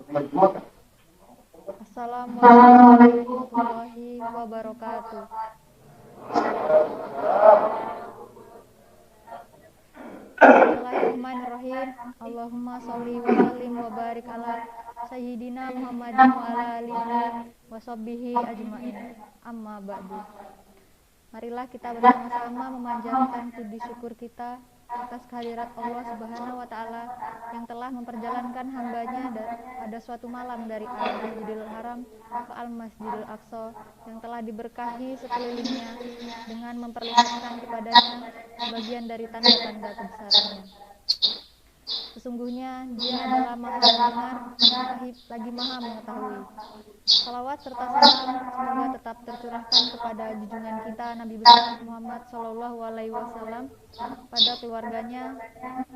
Assalamualaikum warahmatullahi wabarakatuh. Bismillahirrahmanirrahim. Allahumma sholli wa sallim wa barik ala sayyidina Muhammadin wa ala alihi wa sahbihi ajmain. Amma ba'du. Marilah kita bersama-sama memanjatkan puji syukur kita atas kehadirat Allah Subhanahu wa taala yang telah memperjalankan hambanya pada suatu malam dari Al-Masjidil Haram ke Al-Masjidil Aqsa yang telah diberkahi sekelilingnya dengan memperlihatkan kepadanya sebagian dari tanda-tanda kebesarannya. Sesungguhnya Dia adalah Maha mendengar lagi Maha mengetahui. Salawat serta salam semoga tetap tercurahkan kepada junjungan kita Nabi besar Muhammad Shallallahu Alaihi Wasallam, pada keluarganya,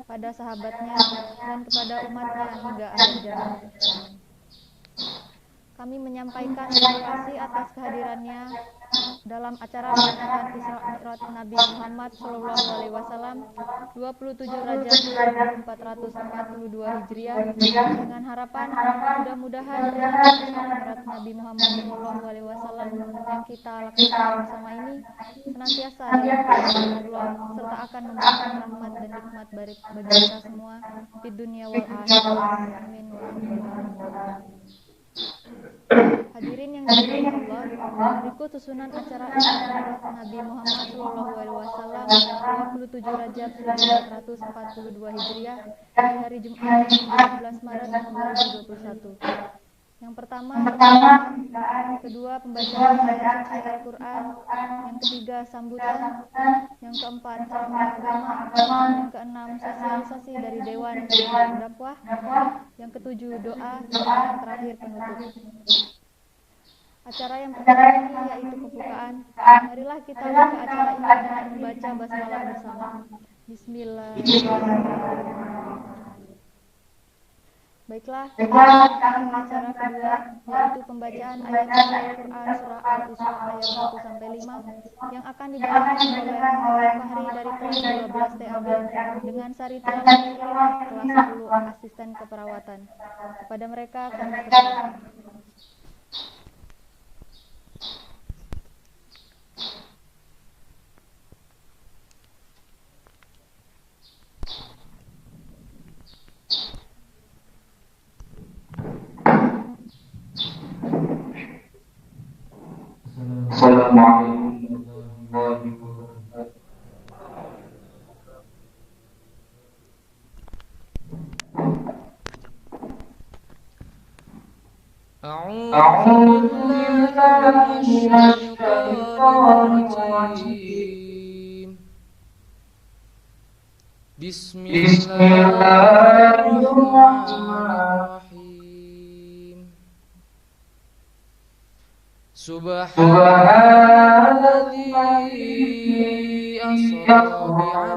pada sahabatnya, dan kepada umatnya hingga akhir zaman. Kami menyampaikan terima kasih atas kehadirannya dalam acara peringatan Isra Mi'raj Nabi Muhammad Shallallahu Alaihi Wasallam 27 Rajab 1442 Hijriah, dengan harapan mudah-mudahan peringatan Isra Mi'raj Nabi Muhammad Shallallahu Alaihi Wasallam yang kita laksanakan bersama ini senantiasa dalam keridhaan Allah serta akan memberikan rahmat dan nikmat bagi kita semua di dunia wal akhirah. Amin wa rabbal alamin. Hadirin yang dirahmati Allah, berikut susunan acara Isra Mi'raj Nabi Muhammad Shallallahu Alaihi Wasallam 27 Rajab 1442 Hijriah di hari Jumat 17 Maret 2021. Yang pertama pembukaan, kedua pembacaan ayat suci Al-Quran, yang ketiga sambutan, yang keempat ceramah agama, yang keenam sosialisasi dari Dewan Dakwah, yang ketujuh doa, dan yang terakhir penutup. Acara yang pertama ini yaitu pembukaan. Marilah kita buka acara ini dengan membaca basmalah bersama. Bismillahirrahmanirrahim. Baiklah, kita akan ke acara kedua, yaitu pembacaan ayat suci Al-Quran surah Al-Isra ayat 1-5 yang akan dibawakan oleh Fahri dari kelas 12 TAB dengan Sari Tilawati kelas 10 asisten keperawatan. Kepada mereka kami persilakan. Assalamualaikum warahmatullahi wabarakatuh. A'udzu billahi minasy syaithanir rajim. Bismillahirrahmanirrahim. Subhanalladzi asra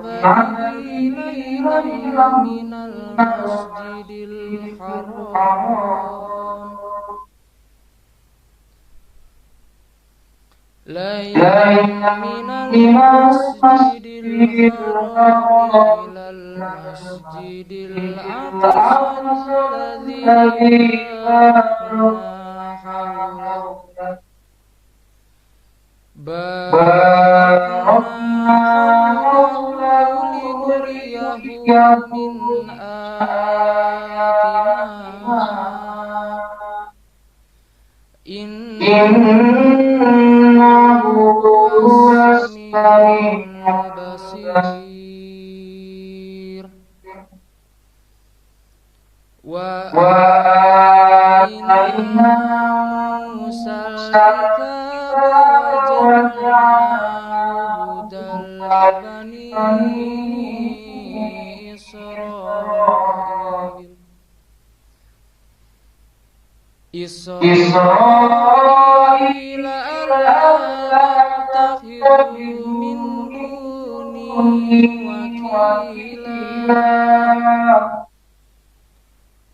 bi'abdihi laylan minal masjidil haram minal masjidil haram ilal masjidil aqsa alladzi barakna hawlahu linuriyahu min ayatina innahu huwas samiul basir. Wa inna musal kitaba waja'alnahu hudal bani Israil alla tattakhidhu min duni wakila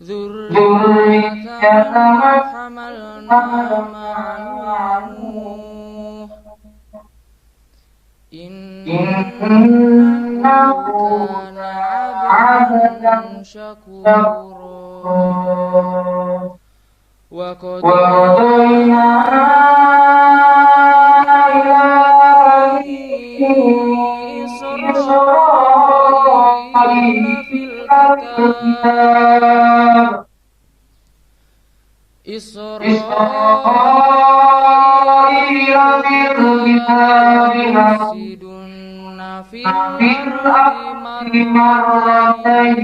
dzurriyyatan hamalna ma'a Nuh innahu kana 'abdan syakura. wa وقضينا qadayna إلى ila bani إسرائيل Israila fil في kitab الكتاب Israila إسرائيل fil في kitab la الكتاب tufsidunna fil في ardi الأرض مرتين marratain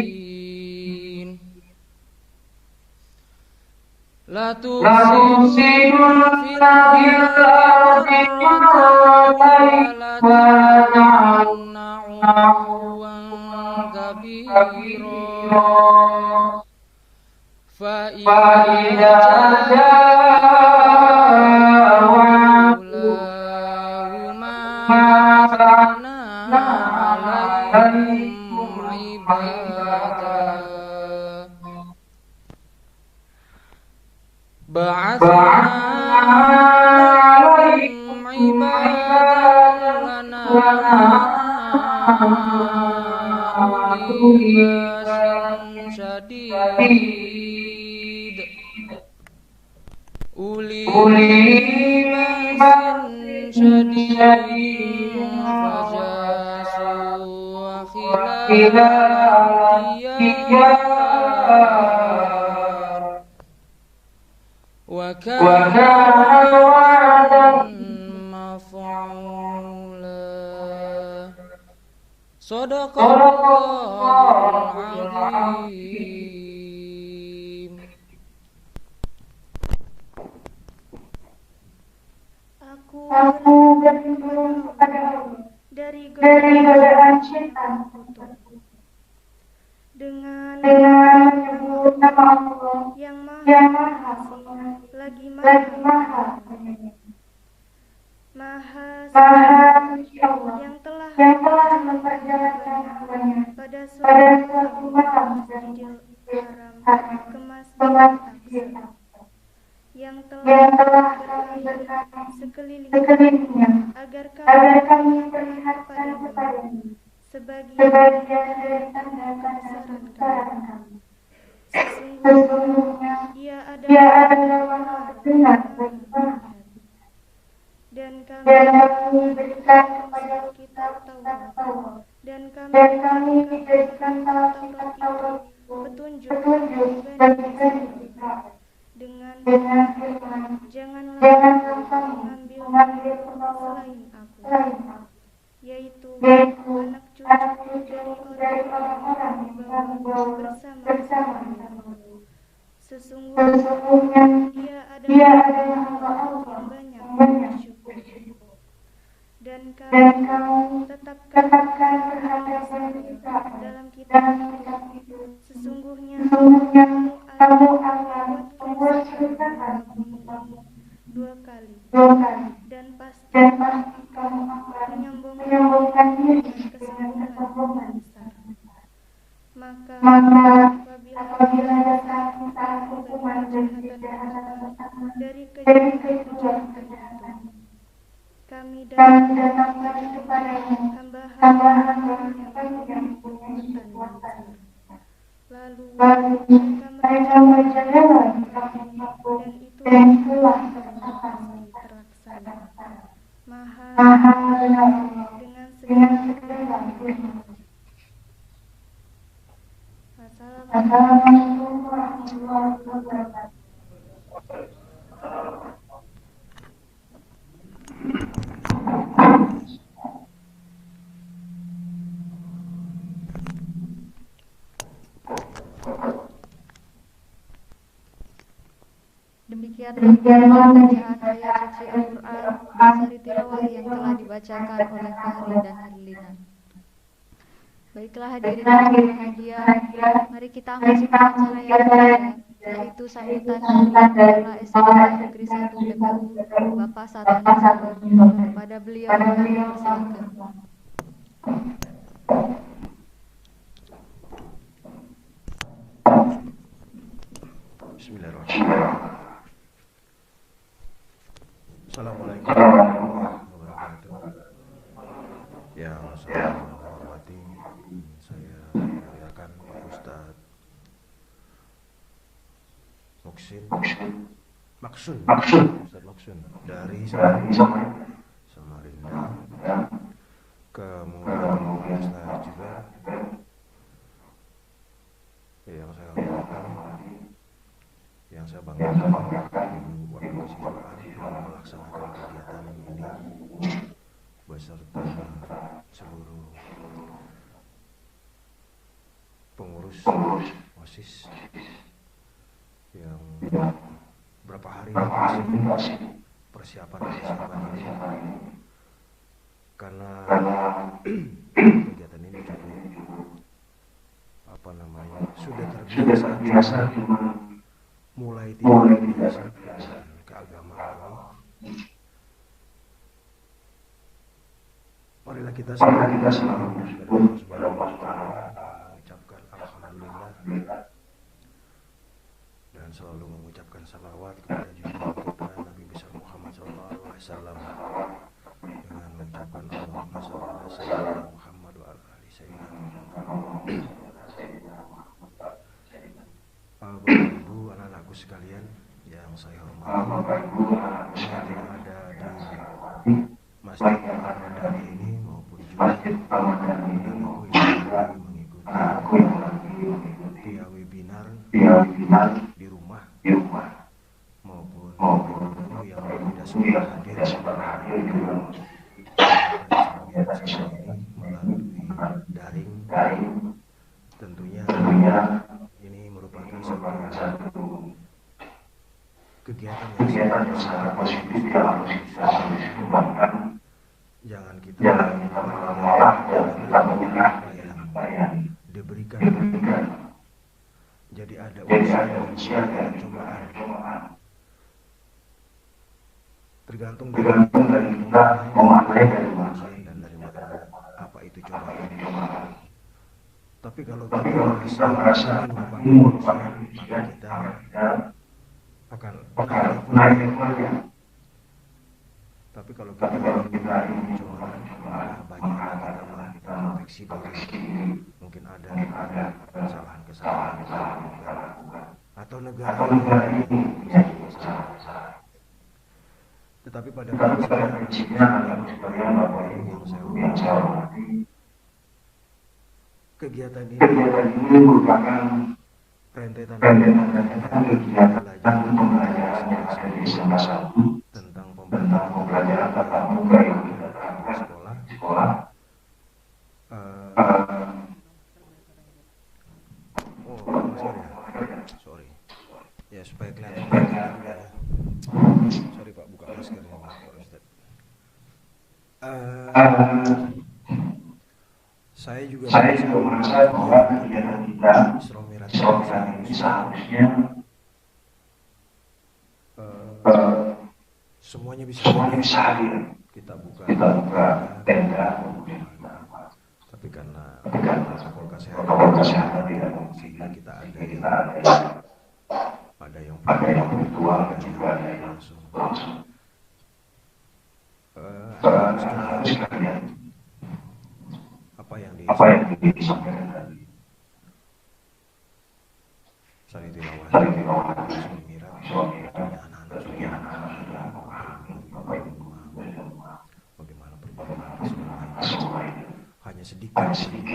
la لا تفسدن tufsidunna fil في ardi الأرض marrataini مرتين wa la وتعلوا ta'alunna 'uluwan kabira كبيرا فإذا فإذا جاء جاء وعد وعد أولاهما ما بعثنا بعثنا عليكم عليكم عبادا عبادا بعثنا بعثنا عليكم عليكم عبادا عبادا لنا لنا أولي أولي بأس بأس شديد أولي أولي بأس بأس شديد شديد فجاسوا خلال وخلال الديار الديار وكان وكان وعدا وعدا مفعولا صدق Sadaqallahul الله العظيم. azim. Aku Aku berlindung kepada berlindung Allah kepada Allah dari dari godaan godaan syaitan yang syaitan terkutuk, dengan dengan menyebut nama menyebut nama Allah Allah yang Maha yang Maha Pengasih lagi lagi Maha Maha Penyayang. Maha Maha Suci Suci Allah yang telah yang telah memperjalankan memperjalankan hambanya hambanya pada pada suatu suatu malam dari malam dari Masjidil Haram Haram ke ke Masjidil Masjidil Aqsa, Aqsa yang yang telah telah kami kami berkahi berkahi sekelilingnya sekelilingnya agar kami agar kami memperlihatkan perlihatkan kepadamu kepadamu sebagian sebagian dari tanda kebesaran kami. kami. Sesungguhnya Sesungguhnya Dia Dia adalah adalah Maha Maha Dengar Dengar lagi bagi Maha Maha. Melihat. Dan Dan kami kami berikan berikan kepadamu kepada kitab kita Taurat, Taurat. dan kami Dan kami menjadikan dalam menjadikan kitab dalam Taurat kitab itu Taurat itu petunjuk petunjuk bagi Bani bagi Bani Israel Israel. dengan Dengan firman, firman, janganlah janganlah kamu kamu mengambil mengambil penolong penolong selain aku, selain aku, yaitu yaitu anak anak cucu cucu dari dari orang-orang yang orang-orang kami yang bawa kami bawa bersama bersama dahulu. dahulu. Sesungguhnya Sesungguhnya Dia Dia adalah adalah hamba hamba Allah Allah yang banyak yang banyak bersyukur. bersyukur. Dan Dan kami kami tetapkan tetapkan terhadap Bani terhadap Bani Israel Israel dalam kitab dalam itu, kitab itu, sesungguhnya sesungguhnya kamu kamu akan akan membuat membuat kerusakan di kerusakan muka di bumi muka ini bumi 2 kali, 2 kali, dan pasti dan kamu pasti akan kamu akan menyombongkan menyombongkan diri diri dengan dengan kesombongan yang kesombongan besar. Maka Maka apabila apabila datang datang saat saat hukuman dari hukuman dari kejahatan kejahatan pertama pertama dari dari kedua kejahatan itu, kejahatan, kami kami datangkan datangkan kepadamu kepadamu hamba-hamba hamba-hamba yang kami yang mempunyai mempunyai kekuatan kekuatan. gencar. Lalu Lalu mereka mereka merajalela di merajalela kaum di kafir, kampung kampung, dan dan itulah itulah kesesakan yang kesesakan pasti terlaksana. terlaksana. Maha Maha benar benar Allah Allah dengan dengan segala segala firman-Nya. firman. Assalamualaikum Assalamualaikum warahmatullahi warahmatullahi wabarakatuh. wabarakatuh. Demikianlah bacaan ayat suci Al-Quran bersari tilawah yang telah dibacakan oleh Fahri dan Herlina. Baiklah hadirin yang berbahagia, mari kita memasuki acara yang ketiga, yaitu sambutan dari Kepala SMK Negeri 1 PPU, Bapak Satoni Soli. Kepada beliau kami persilakan. Bismillahirrahmanirrahim. Assalamualaikum warahmatullahi wabarakatuh. Yang saya hormati, saya muliakan Pak Ustadz Maksun Ustadz Maksun dari Samarinda, kemudian Ustadz juga yang saya hormati, yang saya banggakan Ibu Wakil Kesejuan yang melaksanakan kegiatan ini beserta seluruh pengurus OSIS yang berapa hari masih persiapan ini, karena kegiatan ini cukup sudah terbiasa mulai tidak biasa dengan keagamaan ini. Marilah kita selalu mengucapkan alhamdulillah dan selalu mengucapkan salawat kepada junjungan Nabi besar Muhammad SAW dengan mengucapkan Allahumma shalli ala sayyidina Muhammad wa ala ali sayyidina Muhammad. Bapak Ibu, anak-anakku sekalian yang saya hormati, yang ada di Masjid Al-Madani ini maupun juga aku yang lagi mengikuti webinar di rumah maupun ibu yang tidak sempat hadir ini melalui daring. Tentunya ini merupakan satu kegiatan yang sangat positif yang harus dikembangkan. Jangan kita menolak apa yang diberikan. Jadi ada ujian dan cobaan. Tergantung dari kita memakai dari ujian dan dari apa itu cobaan. Tapi kalau kita merasa ini merupakan ujian, maka kita akan naik lagi. Tapi kalau kita ini cobaan, banyak kita mendeteksi diri, mungkin ada kesalahan atau negara ini bisa. Tetapi pada prinsipnya Bapak Ibu yang saya hormati, kegiatan ini merupakan rentetan kegiatan pembelajaran yang ada di salah satu tentang pembelajaran tatap muka yang dilakukan di sekolah. Sorry. Ya supaya kelihatan ya. Sorry Pak, buka maskernya Pak Ustaz. Saya juga merasa bahwa kegiatan kita ini seharusnya semuanya bisa hadir. Kita buka tenda, tapi karena protokol kesehatan tidak sehingga kita ada yang virtual dan juga ada yang langsung. Sekalian apa yang disampaikan tadi. Saling tilawah, suami anak-anak bagaimana perjalanan semua hanya sedikit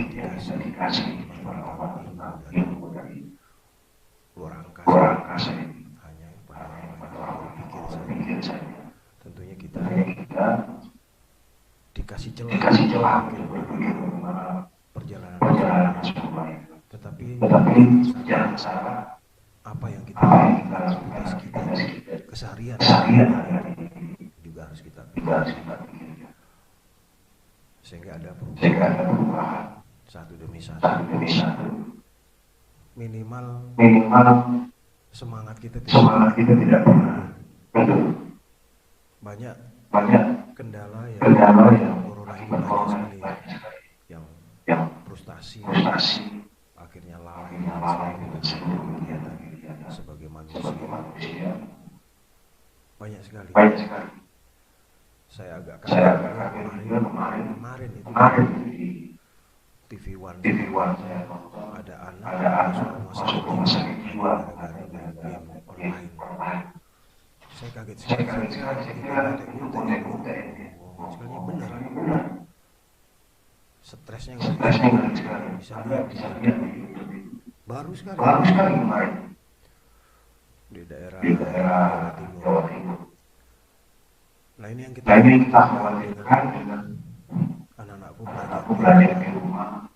dikasih ilmu dari luar angkasa hanya pada berpikir saja. Tentunya kita dikasih celah bagaimana perjalanan semua. Tetapi jangan salah apa yang kita aktivitas kita keseharian juga harus kita pikirkan sehingga ada perubahan satu demi satu. Minimal semangat kita tidak mundur. Banyak kendala yang corona ini banyak sekali yang frustasi akhirnya lalai dengan kegiatan sebagai manusia banyak sekali. Saya agak kaget kemarin itu di TV One ada anak masuk rumah sakit jiwa gara-gara main game online. kaget sekali. Itu konten. Oh, sekalinya benar. Stresnya nggak bisa lihat di YouTube. Baru sekali kemarin di daerah Jawa Timur. Nah ini yang kita khawatirkan dengan anak-anakku belajar di rumah.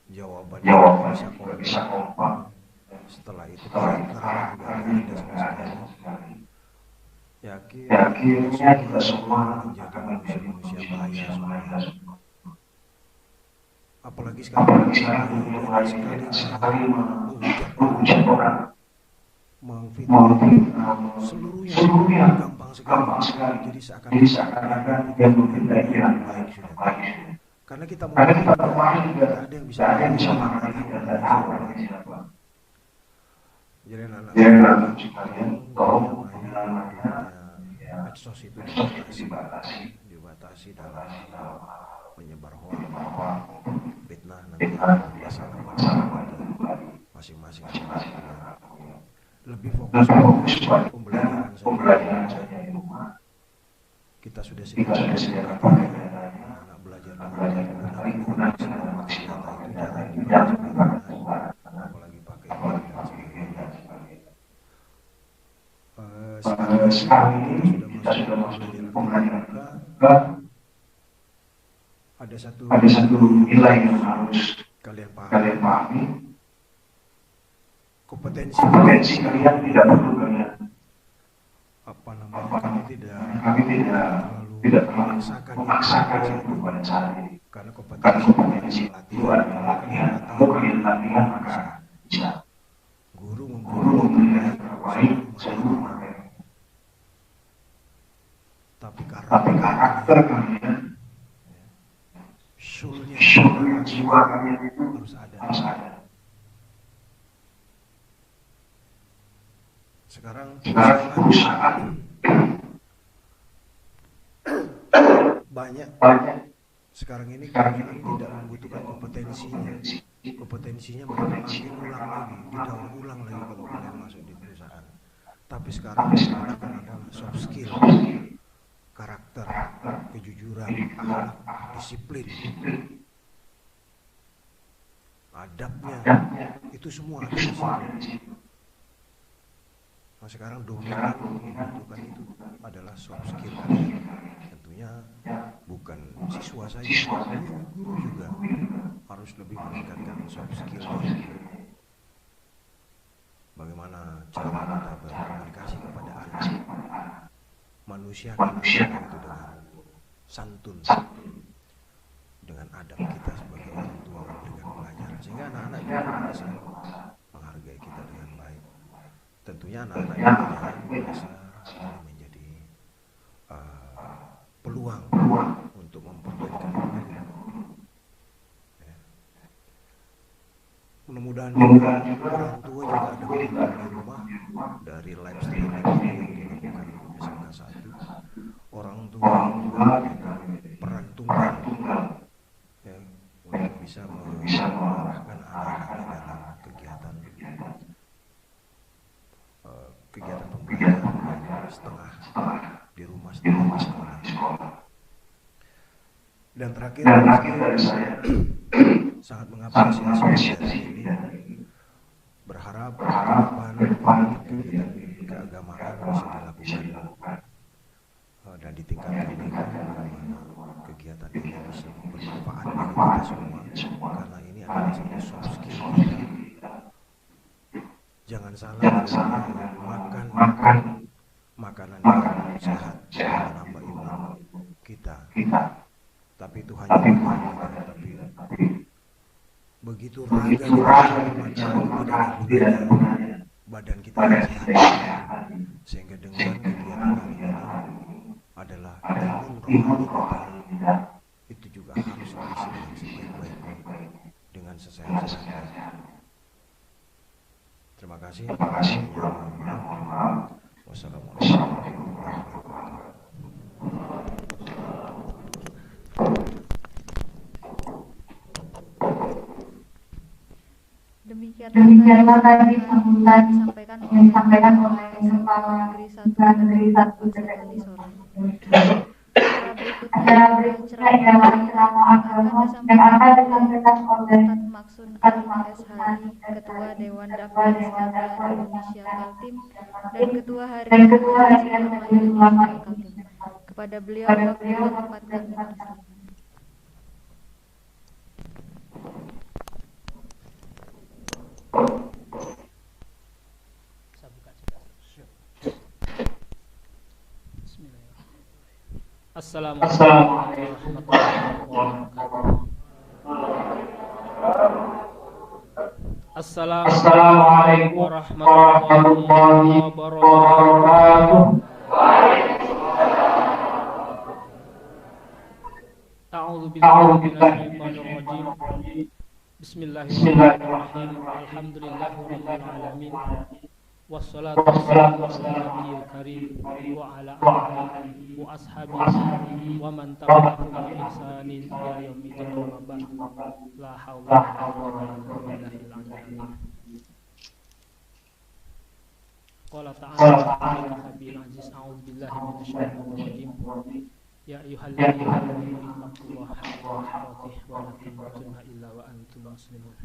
Jawabannya bisa kompak. Setelah itu karakternya juga ada sama sekali. Akhirnya kita semua menjadi manusia bahaya semuanya. Apalagi sekarang mulai sekali menghujat orang, memfitnah seluruhnya gampang sekali. Jadi seakan-akan yang memfitnah yang baik sudah. Karena kita mau tidak ada yang bisa mengatakan siapa. Jadi anak-anak sekalian tolong medsos itu dibatasi dalam menyebar hoax, fitnah, nanti masalah masing-masing. Lebih fokus pada pembelajaran saja di rumah. Kita sudah sedia anak belajar dengan senjata itu jangan dipakai, apalagi pakai dan sebagainya. Sekarang kita sudah masuk pembelajaran juga. Ada satu nilai yang harus kalian pahami. Kompetensi kalian tidak perlu kalian kami tidak memaksakan itu pada saat ini. Karena kompetensi itu adalah latihan maka bisa. Guru memberi baik rumah. Tapi karakter kalian, soulnya jiwa kalian itu harus ada. Sekarang perusahaan banyak sekarang ini tidak membutuhkan kompetensinya mereka ambil ulang lagi, didaur ulang lagi kalau kalian masuk di perusahaan. Tapi sekarang akan ada soft skill, karakter, kejujuran, akhlak, disiplin, adabnya, itu semua ada di sini. Nah, sekarang dominan membutuhkan itu adalah soft skill. Tentunya bukan siswa saja, guru juga harus lebih meningkatkan soft skill. Bagaimana cara kita berkomunikasi kepada anak, manusiakan anak itu dengan santun, dengan adab kita sebagai orang tua memberikan pelajaran, sehingga anak-anak juga bisa menghargai kita dengan baik. Tentunya anak-anak ini bisa menjadi peluang untuk memperbaikan diri. Mudah-mudahan orang tua juga ada kebutuhan di rumah dari live streaming yang dilakukan SMK 1. Orang tua peran tunggal ya, untuk bisa mengarahkan anak-anaknya dalam kegiatan pembelajaran setengah di rumah, setengah di sekolah. Dan terakhir dari saya sangat mengapresiasi ini, berharap kedepan kegiatan keagamaan bisa dilakukan dan ditingkatkan bagaimana kegiatan ini bisa bermanfaat bagi kita semua, karena ini adalah satu soft skill kita. Jangan salah makan makanan yang sehat menambah imun kita. Tapi itu hanya tapi begitu raga kita tidak ada gunanya, badan kita sehat, sehingga dengan kegiatan hari ini adalah imun rohani kita itu juga harus diisi dengan sebaik-baiknya, dengan sesehat-sehatnya. Terima kasih. Wassalamualaikum warahmatullahi wabarakatuh. Demi Demikianlah tadi sambutan yang disampaikan oleh Kepala Negeri 1 Kabupaten Sore. Acara berikutnya ialah ceramah agama yang akan disampaikan oleh Ustaz Maksun SHI, Ketua Dewan Dakwah Islamiyah Indonesia Kaltim dan Ketua Harian Ulama Indonesia Kaltim. Kepada beliau waktu dan tempat kami persilakan. Assalamualaikum warahmatullahi wabarakatuh. Assalamualaikum warahmatullahi wabarakatuh. A'udzu billahi minasyaitonir rajim. Bismillahirrahmanirrahim. Alhamdulillahirabbil alamin. Wassalatu wassalamu ala nabiyil karim wa ala alihi wa ashabihi wa man tabi'ahum bi ihsanin ila yaumil qiyamah. La haula wa la quwwata illa billah. Qala ta'ala Nabiyyil aziz, a'udzu billahi minasyaitonir rajim. Ya ayyuhalladzina amanu ittaqullaha haqqa tuqatih wa la tamutunna illa wa antum muslimun.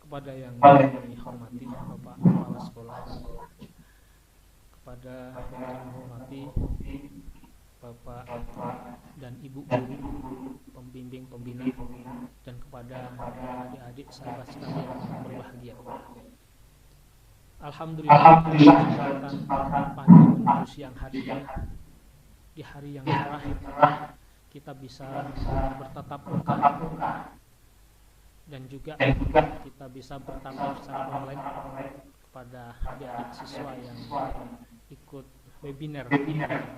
Kepada yang kami hormati Bapak Kepala Sekolah, kepada yang kami hormati Bapak dan Ibu Guru, pembimbing pembina, dan kepada adik-adik sahabat sekalian yang berbahagia. Alhamdulillah, kesempatan pagi menuju siang hari ini, di hari yang cerah kita bisa bertatap muka dan juga kita bisa bertatap secara online kepada adik-adik siswa yang ikut webinar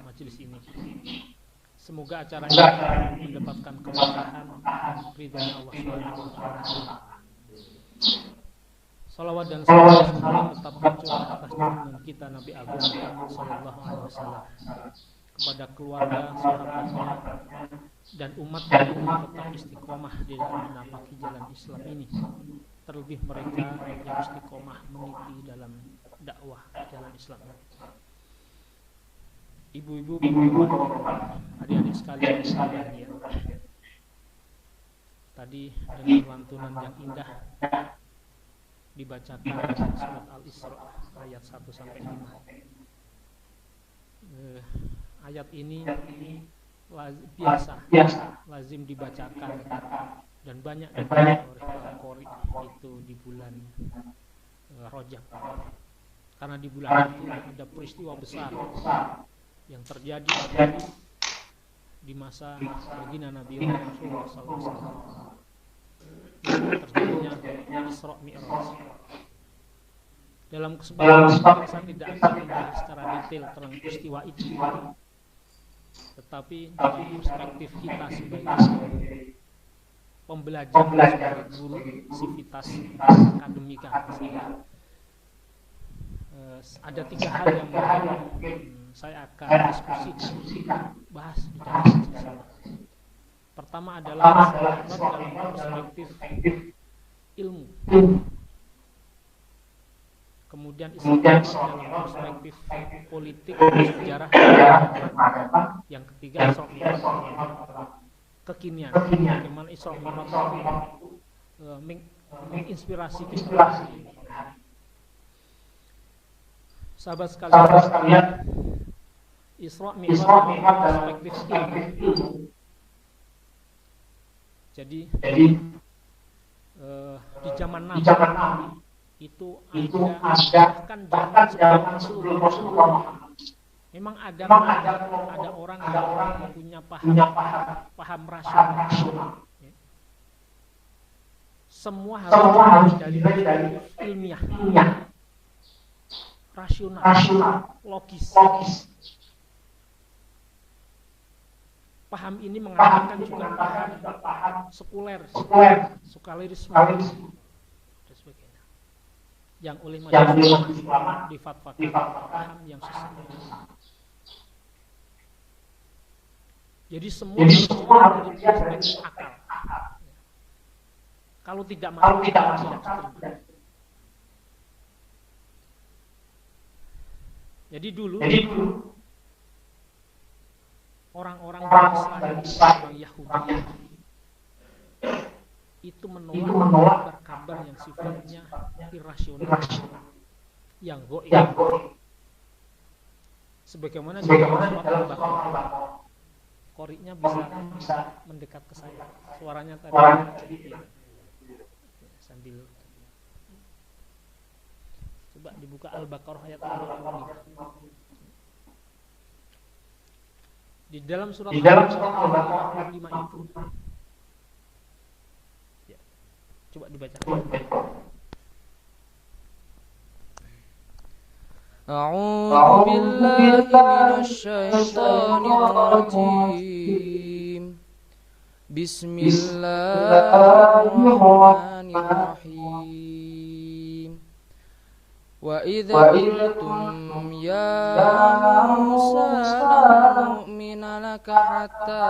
majelis ini. Semoga acara ini mendapatkan keberkahan ridha Allah Subhanahu wa taala. Salawat dan salam tetap tercurah atas junjungan kita Nabi Agung Muhammad sallallahu alaihi wasallam, kepada keluarga, sahabatnya, dan umat yang tetap istiqomah di dalam menapaki jalan Islam ini. Terlebih mereka yang istiqomah meniti dalam dakwah jalan Islam. Ibu-ibu, bapak-bapak, adik-adik sekalian yang berbahagia. Tadi dengan lantunan yang indah dibacakan surat Al-Isra ayat 1 sampai 5. Ayat ini biasa lazim dibacakan dan banyak dibaca oleh para qori itu di bulan Rajab, karena di bulan itu ada peristiwa besar yang terjadi di masa baginda Nabi Rasulullah SAW, terjadinya Isra Mi'raj. Dalam kesempatan ini saya tidak akan membahas secara detail tentang peristiwa itu, tetapi dalam perspektif kita sebagai pembelajar, sebagai guru sivitas akademika, ada 3 hal yang mungkin saya akan diskusikan, bahas di dalam sesi. Pertama adalah dalam perspektif ilmu, kemudian istiqamah dalam perspektif politik dan sejarah, yang ketiga kekinian, bagaimana Isra Mi'raj menginspirasi kita. Sahabat sekalian, Isra Mi'raj perspektif ilmu. Jadi di zaman Nabi itu ada, bahkan zaman sebelum Rasulullah, memang ada orang yang punya paham rasional. Semua harus dari ilmiah, rasional, logis. Paham ini mengatakan juga paham sekulerisme dan sebagainya, yang oleh majelis ulama difatwakan paham yang sesat. Jadi semua harus dari perspektif akal. Kalau tidak mati tidak terima. Jadi dulu orang-orang Israel, orang Yahudi itu menolak kabar yang sifatnya irasional, yang goib. Sebagaimana di dalam surat Al-Baqarah, koriknya bisa mendekat ke saya. Suaranya tadi sambil coba dibuka Al-Baqarah ayat 55. Di dalam surat Al-Baqarah 55 itu ya, coba dibaca. A'udzu billahi minasyaitonir rajim. Bismillahirrahmanirrahim. Wa idza qultum ya Musa lan nu'mina laka hatta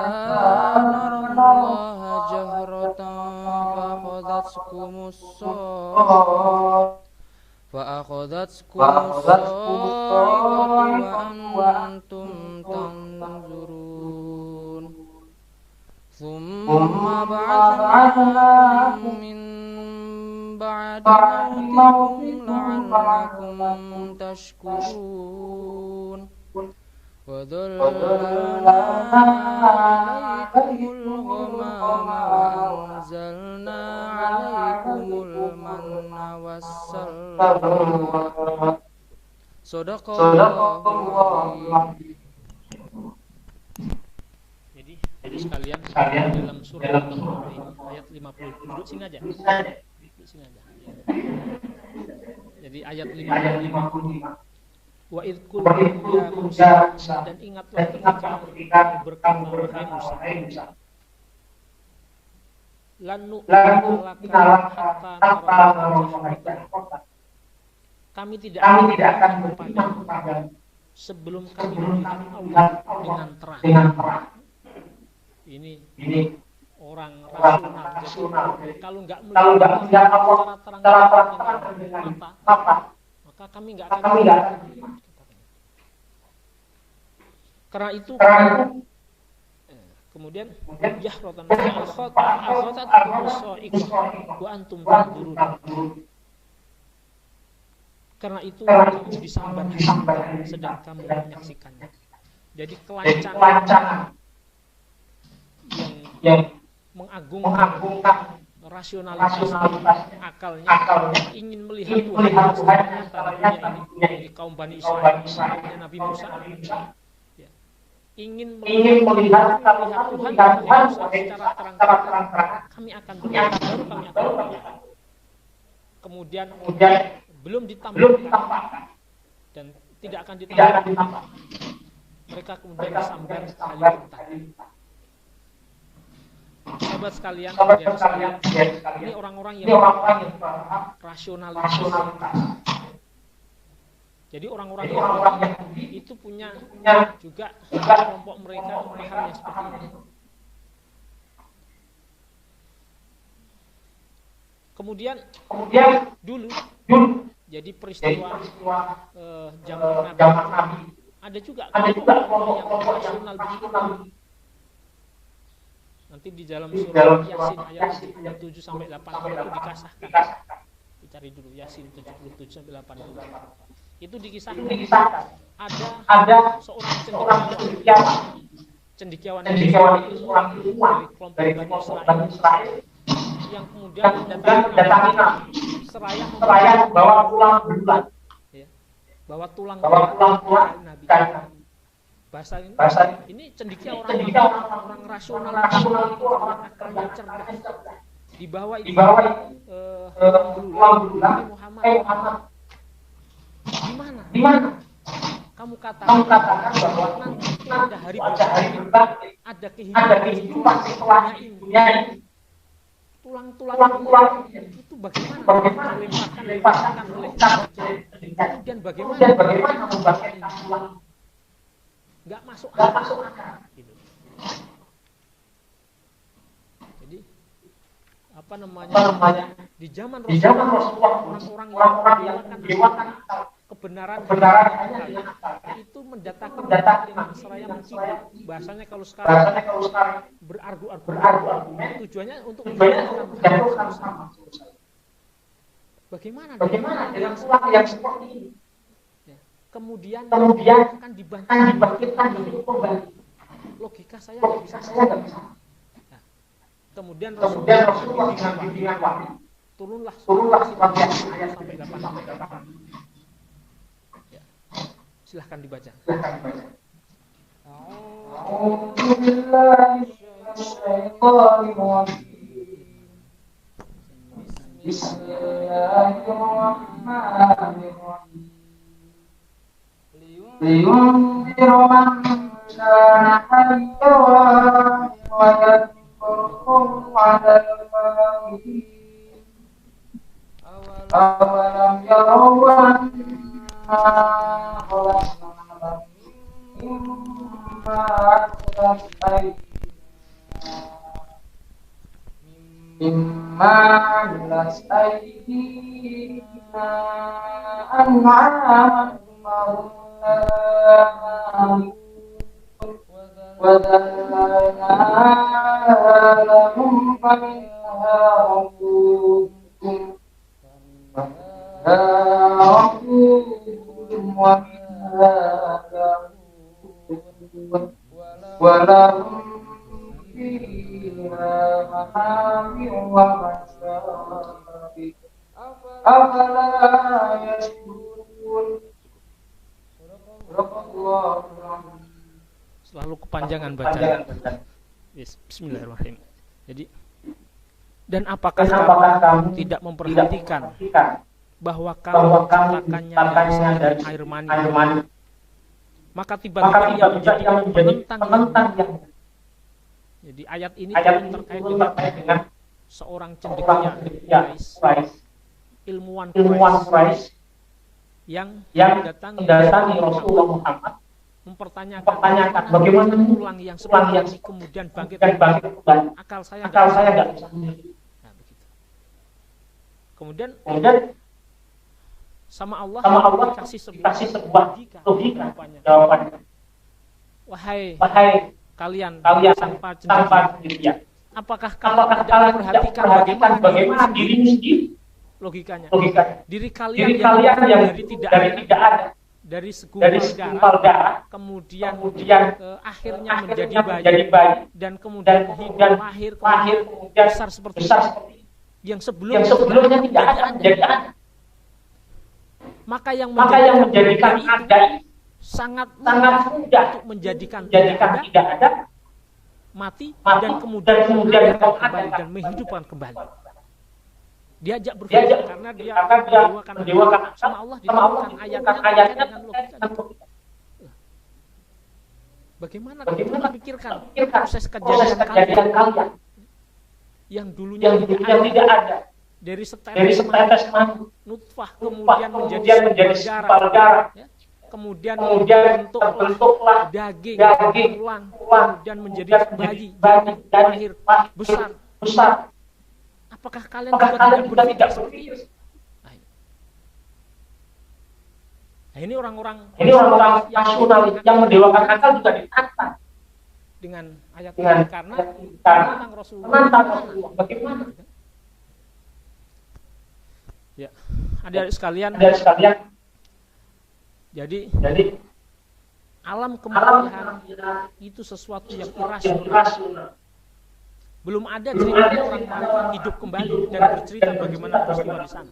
narallaha jahratan فأخذتكم الصاعقة وأنتم تنظرون ثم بعثناكم من بعد موتكم لعلكم تشكرون وظللنا عليكم الغمام وأنزلنا عليكم المن والسلوى صدق الله العظيم. Jadi sekalian dalam surah Al-Baqarah ini ayat 50. Duduk sini aja. Jadi ayat 55. Wa idh qulna ya Musa, dan ingatlah ketika berkata wahai Musa, lan nu'mina laka hatta nara, kami tidak akan berpegang sebelum kami melihat Allah dengan terang. Ini orang rasional. Jadi kalau nggak melihat Allah secara terang dengan mata, maka kami nggak akan melihat. Karena itu kemudian jahratan al-khatat as-sa'iqah wa antum tanzurun. Karena itu kamu disambar sedang kamu menyaksikannya. Jadi kelancangan yang mengagungkan rasionalitas akalnya, ingin melihat Tuhan yang tanah dunia ini, kaum Bani Israel, Nabi Musa, ya, ingin melihat Tuhan secara terang-terangan. Kami akan melihat, baru kami akan melihat. Kemudian belum ditampakkan dan tidak akan ditampakkan. Mereka kemudian disambar halilintar. Sahabat sekalian, ini orang-orang yang rasionalitas. Jadi orang-orang yang itu punya juga kelompok mereka pahamnya seperti ini. Kemudian dulu jadi peristiwa zaman Nabi, ada juga kelompok yang rasional begitu. Nanti di dalam surah Yasin ayat 77 sampai 80 itu dikasahkan. Dicari dulu Yasin 77 sampai 80. Itu dikisahkan ada seorang cendekiawan dari kelompok Bani Israel yang kemudian mendatangi seraya membawa tulang belulang. Ya. Bawa tulang belulang Nabi. Bahasa ini cendekia orang rasional, akalnya cerdas. Dibawa itu tulang belulang Muhammad. Di mana? Kamu katakan bahwa nanti pada hari berbangkit ada kehidupan setelah dunia ini. Tulang-tulang itu bagaimana dilemparkan oleh kemudian bagaimana membangkitkan tulang? Nggak masuk akal. Gitu. Jadi apa namanya, di zaman Rasulullah orang-orang yang mendewakan kebenaran itu mendatangkan dengan seraya mencibir. Bahasanya kalau sekarang berargu-argu, tujuannya untuk menjatuhkan Muhammad. Bagaimana dengan yang seperti ini? Ya. Kemudian akan dibangkitkan kembali. Logika saya nggak bisa. Nah, kemudian Rasulullah dengan bimbingan wahyu turunlah ayat sampai 8. Ya. Silahkan dibaca. Bismillahirrahmanirrahim. Liyunzir man kana hayya wa yadhkurkum 'alal maghib. Awalam yaraw anna khalaqna mimma amilas aydina an'aman wa dhallalna lahum faminha rakubukum wa minha ta'kulun wa lahum fiha manafi'u wa masarib afala yashkurun. Selalu kepanjangan bacaan. Bismillahirrahmanirrahim. Jadi, dan apakah kamu tidak memperhatikan bahwa kamu ciptakannya dari air mani, maka tiba-tiba ia menjadi penentang yang. Jadi ayat ini terkait dengan seorang cendekia ilmuwan Quraisy yang mendatangi Rasulullah Muhammad mempertanyakan bagaimana tulang yang seperti ini kemudian bangkit kembali. Akal saya nggak bisa. Nah, begitu. Kemudian sama Allah dikasih sebuah logika jawabannya. Wahai kalian tanpa cendekia, apakah kamu tidak memperhatikan bagaimana dirimu sendiri? Logikanya. Diri kalian yang dari tidak ada, dari segumpal darah, kemudian akhirnya menjadi bayi, dan kemudian hidup lahir besar seperti ini, yang sebelumnya tidak ada. Maka yang menjadikan ada sangat mudah untuk menjadikan tidak ada, mati dan kemudian kembali dan menghidupkan kembali. Diajak berpikir karena dia mendewakan sama Allah diturunkan ayatnya dengan logika. Bagaimana kita pikirkan proses kejadian kalian yang dulunya tidak ada, dari setetes nutfah kemudian menjadi segumpal darah, ya. Kemudian bentuklah daging, tulang, kemudian menjadi bayi, lahir besar. Apakah kalian juga tidak berpikir? Nah, ini orang-orang yang mendewakan akal juga ditantang dengan ayat ini karena tentang Rasulullah. Bagaimana? Ya, adik-adik sekalian. Jadi alam kematian itu sesuatu yang irasional. Belum ada cerita orang mati hidup kembali dan bercerita bagaimana peristiwa di sana.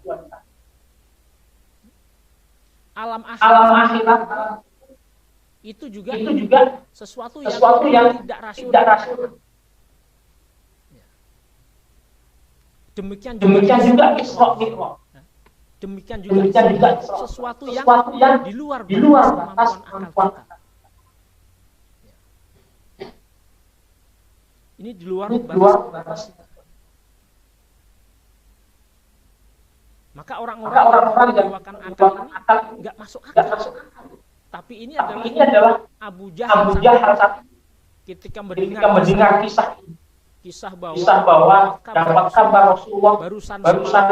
Alam akhirat itu juga sesuatu yang tidak rasional. Demikian juga Isra Mi'raj. Demikian juga sesuatu yang di luar batas kemampuan akal kita. Ini di luar batas kita. Maka orang-orang yang mendewakan akal ini nggak masuk akal. Tapi ini adalah Abu Jahal ketika mendengar kisah ini. kisah bahwa bahwa dapat kabar Rasulullah barusan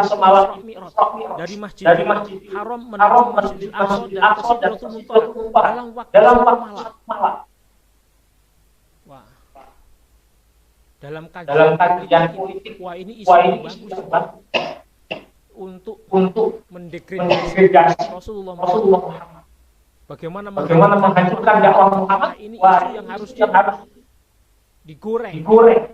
semalam Mi'raj Isra dari Masjidil Haram menuju Masjidil Aqsa dan ke Sidratul Muntaha dalam waktu dalam satu waktu malam. malam. Wah. Dalam Dalam kajian kajian politik, wah ini isu wah yang ini bagus isu untuk untuk mendegradasi Rasulullah Muhammad. Rasulullah Muhammad. Bagaimana menghancurkan dakwah Muhammad? Wah, ini Wah, isu yang harus digoreng.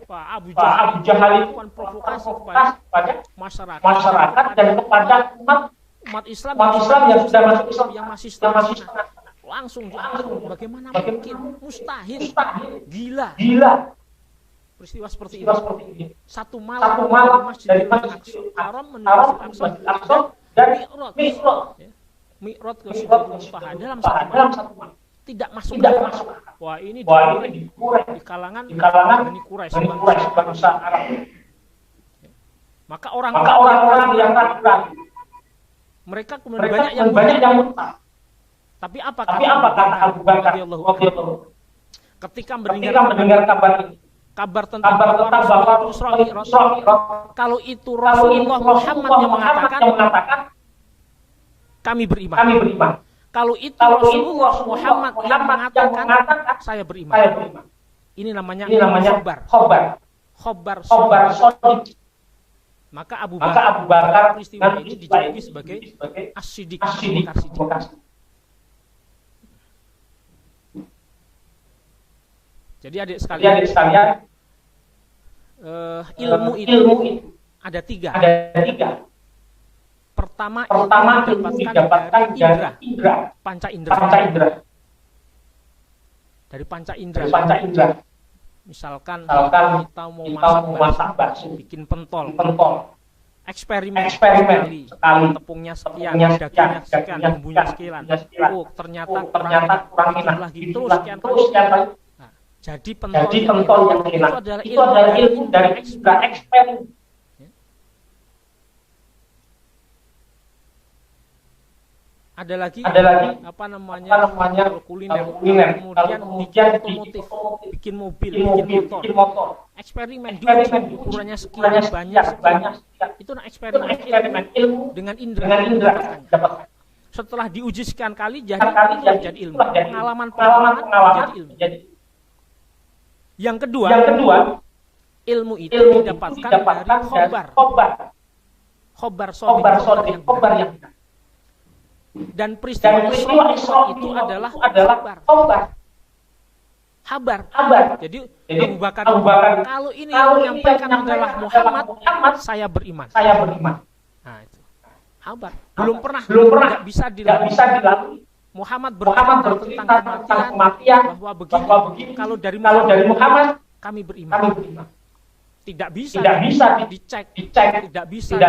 Pak Abu Abu Jahal itu melakukan provokasi kepada masyarakat dan kepada umat Islam yang sudah masuk Islam yang masih yang masih setengah langsung bagaimana mungkin mustahil gila peristiwa seperti ini satu malam dari Masjidil Haram menuju Aqsa dan Mi'raj ke Sidratul Muntaha dalam satu malam tidak masuk. Wah ini digoreng di kalangan Bani Quraisy bangsa Arab. Maka orang-orang yang ragu, mereka kemudian banyak yang murtad. Tapi apa kata Abu Bakar radhiyallahu ketika mendengar kabar tentang bahwa Isra Mi'raj, kalau itu Rasulullah Muhammad yang mengatakan, kami beriman. Kalau itu Rasulullah Muhammad yang mengatakan, saya beriman. Ini namanya khobar shadiq. Maka Abu Bakar peristiwa ini dijuluki sebagai as-siddiq, Bakar Siddiq. Jadi adik sekalian, ilmu itu ada tiga. Pertama ilmu didapatkan dari indera, panca indera. Dari panca indera. Misalkan kita mau masak bakso, bikin pentol. Eksperimen sekali. Tepungnya sekian, dagingnya sekian, bumbunya sekian. Oh, ternyata kurang lagi. Terus sekian kali. Nah, jadi pentol yang enak. Itu adalah ilmu dari eksperimen. Ada lagi apa namanya kuliner. Kemudian bikin otomotif, bikin mobil, bikin motor. Eksperimen ukurannya sekian banyak. Itu eksperimen ilmu dengan indera. Setelah diuji sekian kali jadi ilmu. Pengalaman jadi ilmu. Yang kedua, ilmu itu didapatkan dari khobar yang dan peristiwa Isra itu adalah kabar. Jadi Abu Bakar kalau ini yang menyampaikan adalah Muhammad, saya beriman. Nah itu kabar. Belum pernah tidak bisa dilalui. Muhammad berkata tentang kematian bahwa begini. Kalau dari Muhammad kami beriman. Tidak bisa dicek, tidak bisa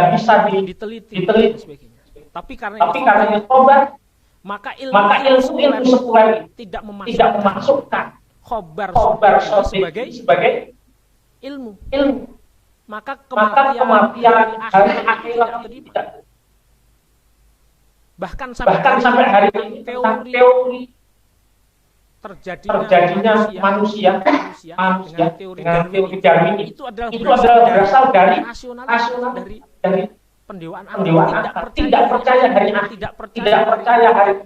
diteliti dan sebagainya. Tapi karena ini khobar, maka ilmu sekuler tidak memasukkan khobar sebagai ilmu. Maka kematian akhirat tidak terlibat. Bahkan sampai hari ini teori terjadinya manusia dengan teori Darwin itu adalah berasal dari rasionalitas dari pendewaan alam, tidak percaya hari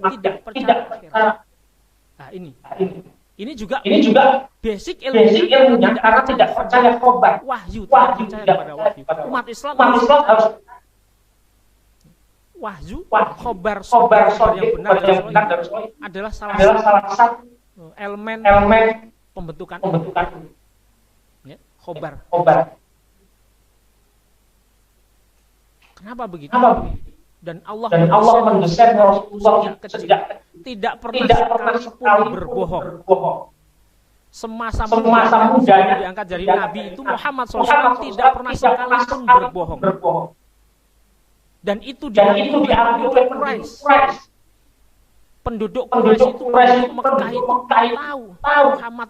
akhirat. Nah ini juga basic ilmunya karena tidak percaya khobar, wahyu, tidak percaya pada wahyu. Umat Islam harus wahyu, khobar yang benar adalah salah satu elemen pembentukan ya, khobar. Kenapa begitu? Dan Allah mendesain Rasulullah sejak tidak pernah sekalipun berbohong. Semasa mudanya diangkat dari Nabi itu Muhammad SAW tidak pernah sekalipun berbohong. Dan itu diakui oleh Quraisy. Penduduk Quraisy itu Mekah itu tahu Muhammad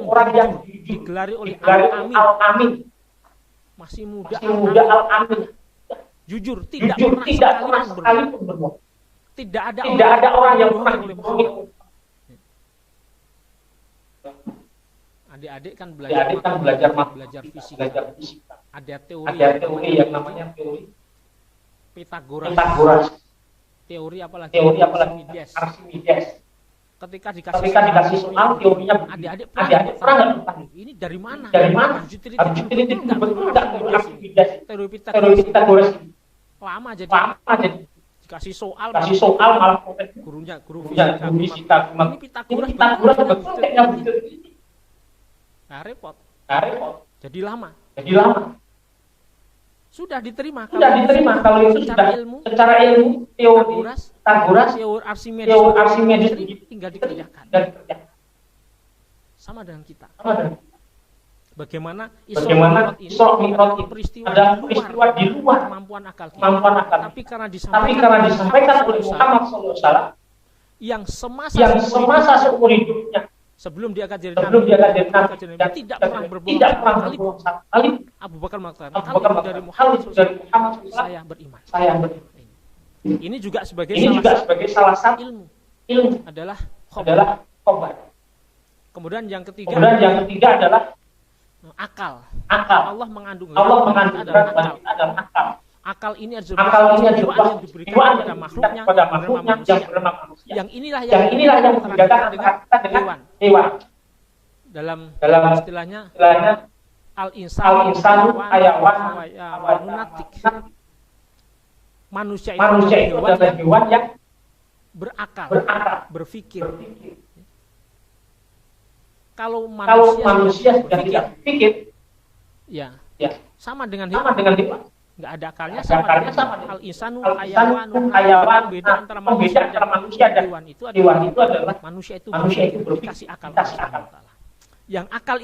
orang yang digelari oleh Al-Amin. Masih muda Al-Amin. Jujur, tidak pernah sekalipun berbohong. Tidak ada orang yang pernah berbohong oleh Muhammad. Adik-adik kan belajar belajar fisika. belajar fisika. Ada teori Ada teori yang namanya teori Pythagoras. Teori apalagi? Archimedes. Ketika dikasih soal teorinya, adik-adik pernah nggak? Ini dari mana? Harus diteliti dulu. Teori Pythagoras ini. Lama jadi. Dikasih soal malah guru fisika. Ini Pythagoras betul. Nah, repot. Jadi lama. Sudah diterima kalau itu secara ilmu teori Pythagoras, teori Archimedes tinggal dikerjakan. Sama dengan kita. Bagaimana Isra Mi'raj ini peristiwa di luar kemampuan akal kita. Tapi karena disampaikan oleh Muhammad SAW yang semasa seumur hidupnya, sebelum dia akan jadi nabi, tidak pernah berbohong sekali. Abu Bakar mengatakan, kalau dari Muhammad SAW, saya beriman. Ini juga sebagai salah satu ilmu adalah khobar. Kemudian yang ketiga adalah akal. Allah mengandung adalah akal. Akal ini adalah kejiwaan yang diberikan kepada makhluknya yang bernama manusia. Yang inilah yang membedakan dengan hewan. Dalam istilahnya al-insanu hayawan lunatik. Manusia itu adalah hewan yang berakal, berpikir. Kalau manusia sudah tidak berpikir, ya sama dengan hewan. Nggak ada akalnya, sama al-insanu hayawan. Beda antara manusia dan hewan itu adalah manusia itu berpikir, dikasih akal. Yang akal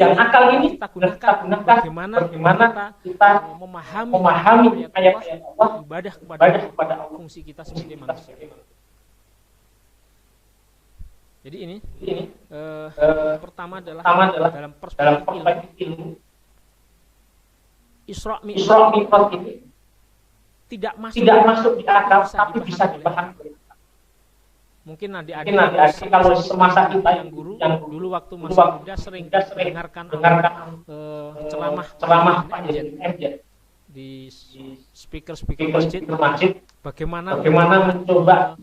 ini kita gunakan bagaimana kita memahami ayat-ayat Allah, ibadah kepada Allah, fungsi kita sebagai manusia. Jadi ini pertama adalah dalam perspektif ilmu. Isra Mi'raj ini tidak masuk di akal, tapi bisa dipahami. Mungkin adik-adik kalau semasa kita yang dulu waktu masih muda sering mendengarkan ceramah di speaker masjid, bagaimana mencoba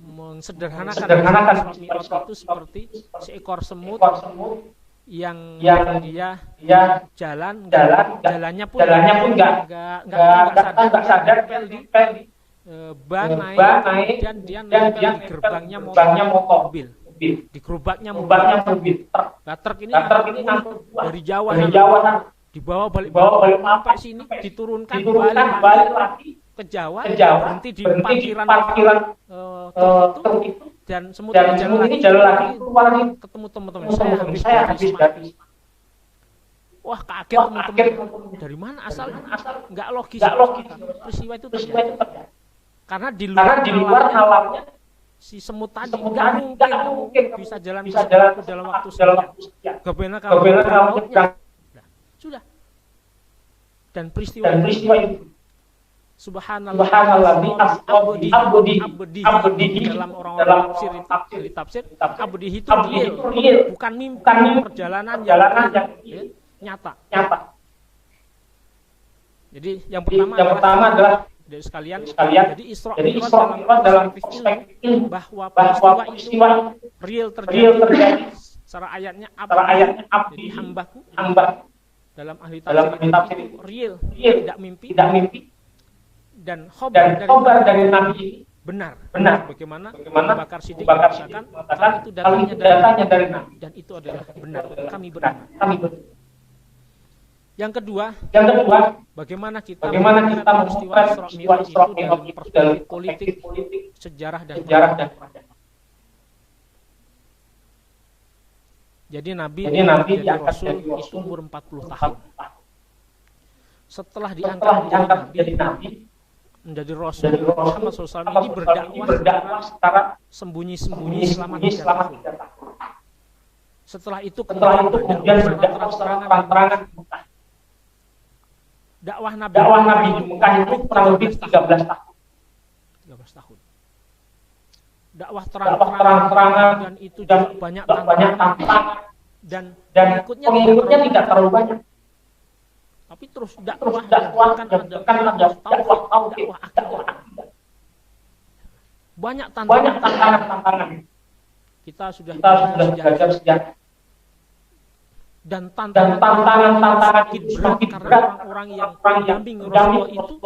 mensederhanakan Mi'raj itu seperti seekor semut yang dia jalannya pun nggak sadar ban naik dan dia naik di gerbangnya mobil, di gerobaknya mobil. Truk ini dari Jawa dibawa balik sampai sini, diturunkan balik lagi ke Jawa, berhenti di parkiran truk itu, dan semut ini jalan lagi ketemu teman-teman saya habis mati. Wah, kaget teman-teman. Dari mana asalnya? Nggak logis. Peristiwa itu terjadi. Karena di luar nalarnya si semut tadi nggak mungkin bisa jalan dalam waktu sekian. Gabena kalau sudah. Dan peristiwa itu Subhanallah abdi dalam orang-orang tafsir abdi itu real, bukan mimpi, perjalanan yang nyata. Jadi yang pertama adalah dari sekalian. Jadi Isra dalam perspektif ilmu bahwa peristiwa itu real terjadi. Secara ayatnya abdi, jadi hambaku. Dalam ahli tafsir itu real, tidak mimpi. Dan khobar dari Nabi ini benar. Bagaimana Bakar Siddiq mengatakan kalau itu datanya dari Nabi, dan itu adalah benar. Kami beriman. Yang kedua, bagaimana kita peristiwa Isra Mi'raj itu dalam perspektif politik, sejarah dan peradaban. Jadi Nabi jadi Rasul itu umur 40 tahun. Setelah diangkat menjadi Nabi, menjadi Rasul, Muhammad SAW ini berdakwah secara sembunyi-sembunyi selama 3 tahun. Setelah itu kemudian berdakwah terang-terangan. Dakwah Nabi di Mekah itu kurang lebih 13 tahun. Dakwah terang-terangan, dan itu juga banyak tantangan. dan dan pengikutnya tidak terlalu banyak. Tapi terus dakwah kan ada dakwah tauhid, dakwah akidah. Banyak tantangan. Kita sudah belajar sejarah. Dan tantangan sakit berat karena orang-orang yang mendamping Rasulullah itu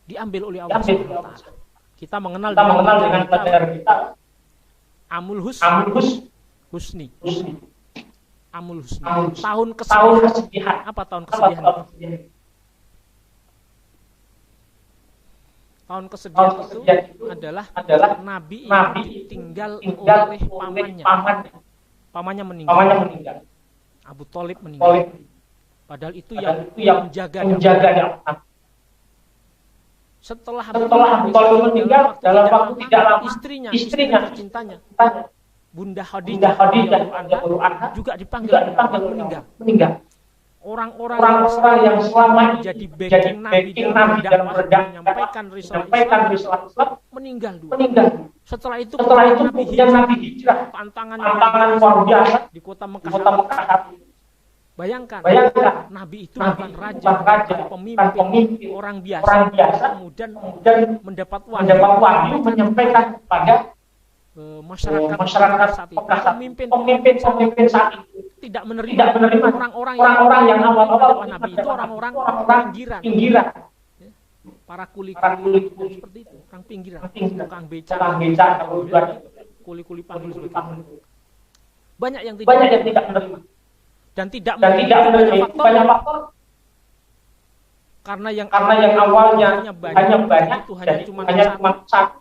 diambil oleh Allah Subhanahu wa taala. Kita mengenal dengan pelajaran kita Amul Husni. Tahun kesedihan. Apa tahun kesedihan? Tahun kesedihan itu adalah Nabi yang ditinggal oleh pamannya. Pamannya meninggal. Abu Thalib meninggal. Padahal itu yang menjaga dakwah. Setelah Abu Thalib meninggal, dalam waktu tidak lama, istrinya tercintanya, Bunda Khadijah juga dipanggil meninggal. Orang-orang yang selama jadi backing Nabi dalam menyampaikan risalah Islam meninggal dulu. Setelah itu Nabi hijrah, tantangan luar biasa di kota Mekah. Bayangkan, Nabi itu bukan raja, pemimpin orang biasa, kemudian mendapat wahyu menyampaikan pada masyarakat saat itu. Pemimpin saat itu tidak menerima orang-orang yang awal Nabi itu orang-orang pinggiran. Para kuli seperti itu, orang pinggiran, tukang beca, kuli-kuli panggul seperti itu. Banyak yang tidak menerima. Dan tidak menerima banyak faktor karena yang awalnya hanya banyak itu hanya cuma satu.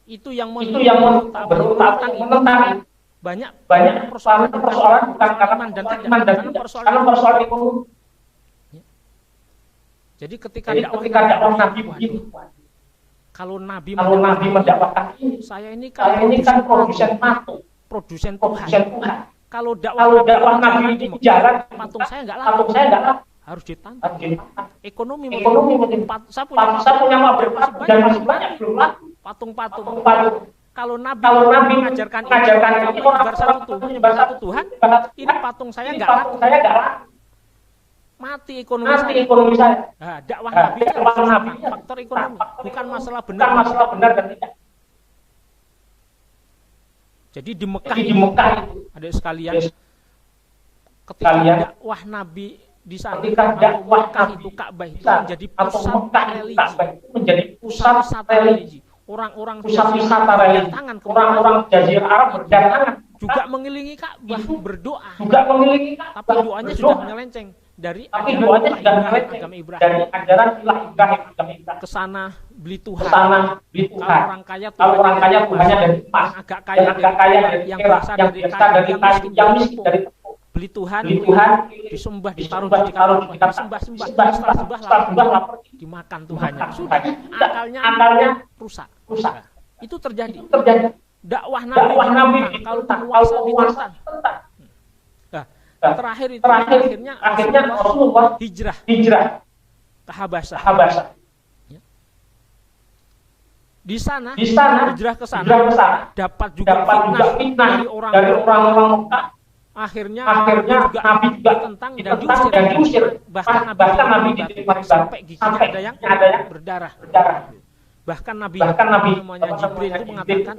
Itu yang menentang banyak persoalan bukan karena iman dan tidak, karena persoalan ekonomi. Jadi ketika dakwah Nabi begitu, kalau Nabi mendakwahkan ini, saya ini kan produsen Tuhan. Kalau dakwah Nabi di jalan, patung saya nggak laku, harus ditantang. Ekonomi saya punya pabrik dan masih banyak belum laku. Patung. Kalau Nabi mengajarkan ini menyebar satu Tuhan, ini patung saya nggak laku. Mati ekonomi saya. Nah, dakwah Nabi faktor ekonomi, bukan masalah benar dan tidak. Jadi di Mekah itu, ada sekalian, ketika dakwah Nabi di sana, Mekah itu Ka'bah itu menjadi pusat wisata religi. Orang-orang berdatangan ke orang Jazirah Arab berdatangan juga mengelilingi Ka'bah berdoa. Tapi doanya sudah menyelenceng dari agama Ibrahim. Ke sana beli Tuhan. Kalau orang kaya Tuhannya dari emas. Agak kaya dari yang berasal dari kayu, yang miskin dari beli Tuhan, disembah, ditaruh di kamar, disembah, setelah sembah lapar, dimakan Tuhannya. Sudah, akalnya rusak. Nah, itu terjadi. Dakwah Nabi kalau penguasa ditentang. Nah, terakhir itu akhirnya Rasulullah hijrah ke Habasyah. Ya. Di sana hijrah ke sana dapat juga fitnah dari orang-orang Mekah. Akhirnya Nabi juga tentang dan diusir. Bahkan Nabi sampai giginya ada yang berdarah. Bahkan Nabi namanya Jibril itu mengatakan,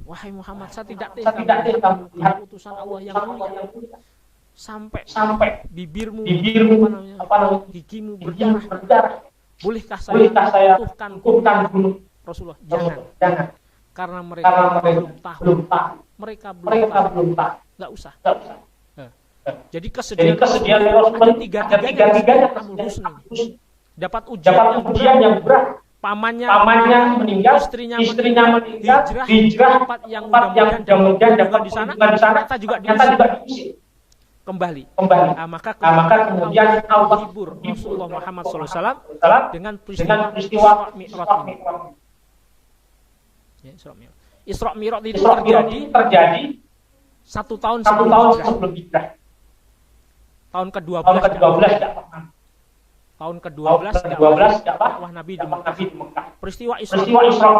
wahai Muhammad, saya tidak kamu lihat utusan Allah yang mulia. Sampai bibirmu gigimu berdarah. Bolehkah saya tutuhkan gunung? Rasulullah, jangan. Karena mereka belum tahu. Mereka belum tahu. Enggak usah. Jadi kesedihan Rasulullah ada tiga-tiganya Amul Husni. Dapat ujian yang berat. Pamannya meninggal, istrinya meninggal, hijrah tempat yang mudah-mudahan dapat di sana, ternyata juga diusir. Kembali. Nah, maka kemudian Allah hibur Rasulullah Muhammad SAW dengan peristiwa Mi'raj. Isra Mi'raj itu terjadi 1 tahun sebelum hijrah. Tahun ke-12 dakwah Nabi di Mekah. Peristiwa Isra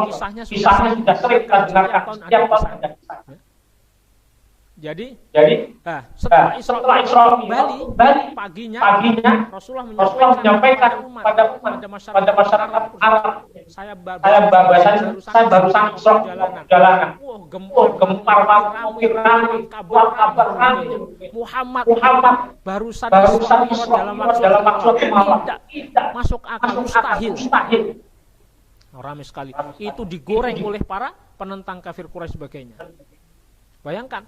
kisahnya sudah sering kita dengarkan setiap tahun ada kisah. Jadi setelah Isra kembali paginya Rasulullah menyampaikan kepada masyarakat Arab, saya barusan perjalanan. Gempar ramai kabar Muhammad barusan dalam waktu tidak masuk akal, mustahil. Ramai sekali. Itu digoreng oleh para penentang kafir Quraisy sebagainya. Bayangkan.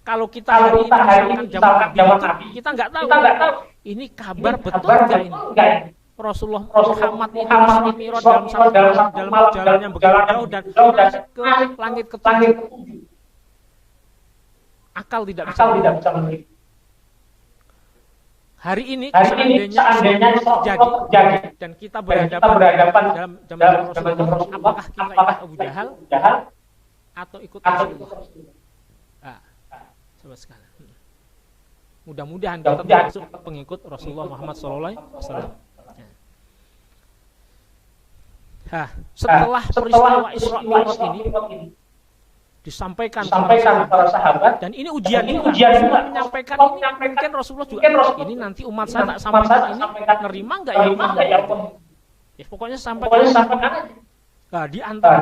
Kalau kita hari ini misalkan zaman Nabi, kita nggak tahu. Ini kabar betul nggak ini? Rasulullah Muhammad itu Isra Mi'raj dalam perjalanan yang begitu jauh dan ke langit ketujuh. Akal tidak bisa menerima. Hari ini seandainya terjadi dan kita berhadapan dalam zaman Rasulullah, apakah kita ikut Abu Jahal atau ikut Rasulullah? Sama sekali. Mudah-mudahan kita termasuk pengikut Rasulullah Muhammad SAW. Setelah peristiwa Isra Mi'raj ini disampaikan para sahabat, dan ini ujian Rasulullah menyampaikan ini, mungkin Rasulullah juga ini nanti umat saya tak sampaikan ini, nerima nggak ya umat? Ya pokoknya sampaikan. Nah, di antara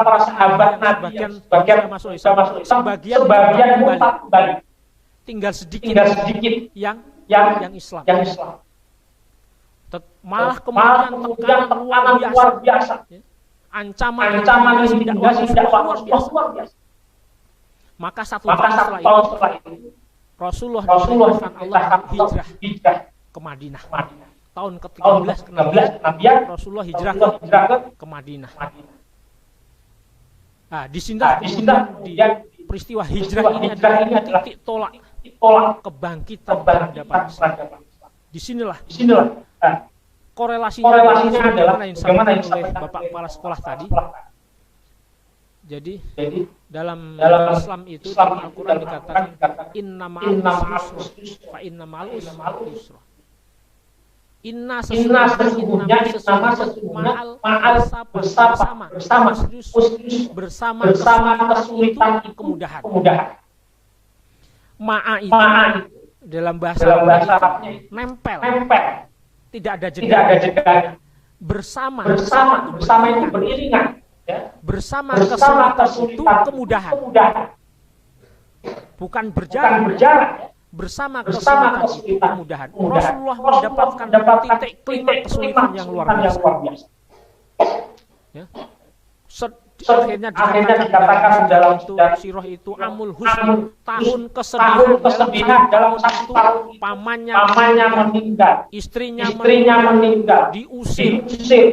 para sahabat Nabi sebagian masuk Islam, sebagian kembali. Tinggal sedikit yang Islam. Malah kemudian tekanan luar biasa. Ancaman dakwah luar biasa. Maka satu tahun setelah itu Rasulullah diperintahkan Allah hijrah ke Madinah. Tahun ke-13 kenabian Rasulullah hijrah ke Madinah. Nah, di sini peristiwa hijrah ini adalah titik tolak kebangkitan peradaban. Disinilah korelasinya adalah bagaimana yang oleh Bapak Kepala Sekolah tadi. Jadi dalam Islam itu dalam Al-Quran dikatakan inna ma'al usri fa inna ma'al usri yusra. Inna sesungguhnya ma'al bersama kesulitan itu kemudahan. Ma'a itu dalam bahasa Arabnya nempel. Tidak ada jeda. Bersama itu beriringan. Bersama kesulitan itu kemudahan. Bukan berjalan. Bersama kesulitan itu kemudahan. Rasulullah mendapatkan titik klimaks kesulitan yang luar biasa. Ya. Akhirnya dikatakan dalam sirah itu amul husni, tahun kesedihan dalam satu tahun pamannya meninggal, istrinya meninggal, diusir,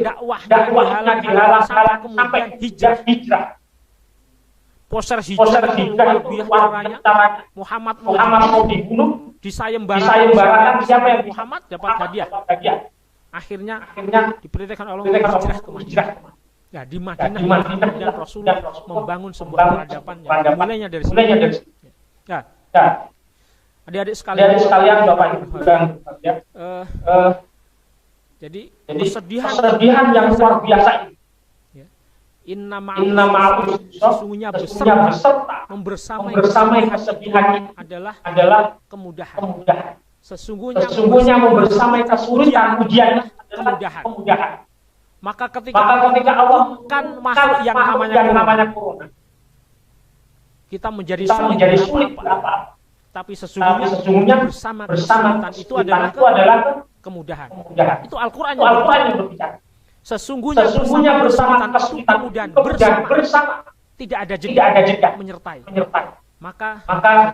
dakwahnya dihalang sampai hijrah. Poster hijrah luar biasa caranya. Muhammad mau dibunuh, disayembarakan siapa yang Muhammad dapat hadiah. Akhirnya diperintahkan Allah hijrah ke Madinah. Ya, di Madinah dan Rasulullah membangun sebuah peradaban yang mulainya dari sini. Ya. Adik-adik sekalian Bapak Ibu ya. Jadi kesedihan yang luar biasa ini. Ya. Inna ma'al sesungguhnya beserta membersamai kesedihan adalah kemudahan. Sesungguhnya membersamai kesulitan ujian adalah kemudahan. Maka ketika Allah kan masuk yang namanya corona, kita menjadi sulit apa. Tapi sesungguhnya bersama kesulitan itu adalah kemudahan. Itu Al-Quran yang berbicara. Sesungguhnya bersama kesulitan kemudahan bersama tidak ada jeda menyertai. Maka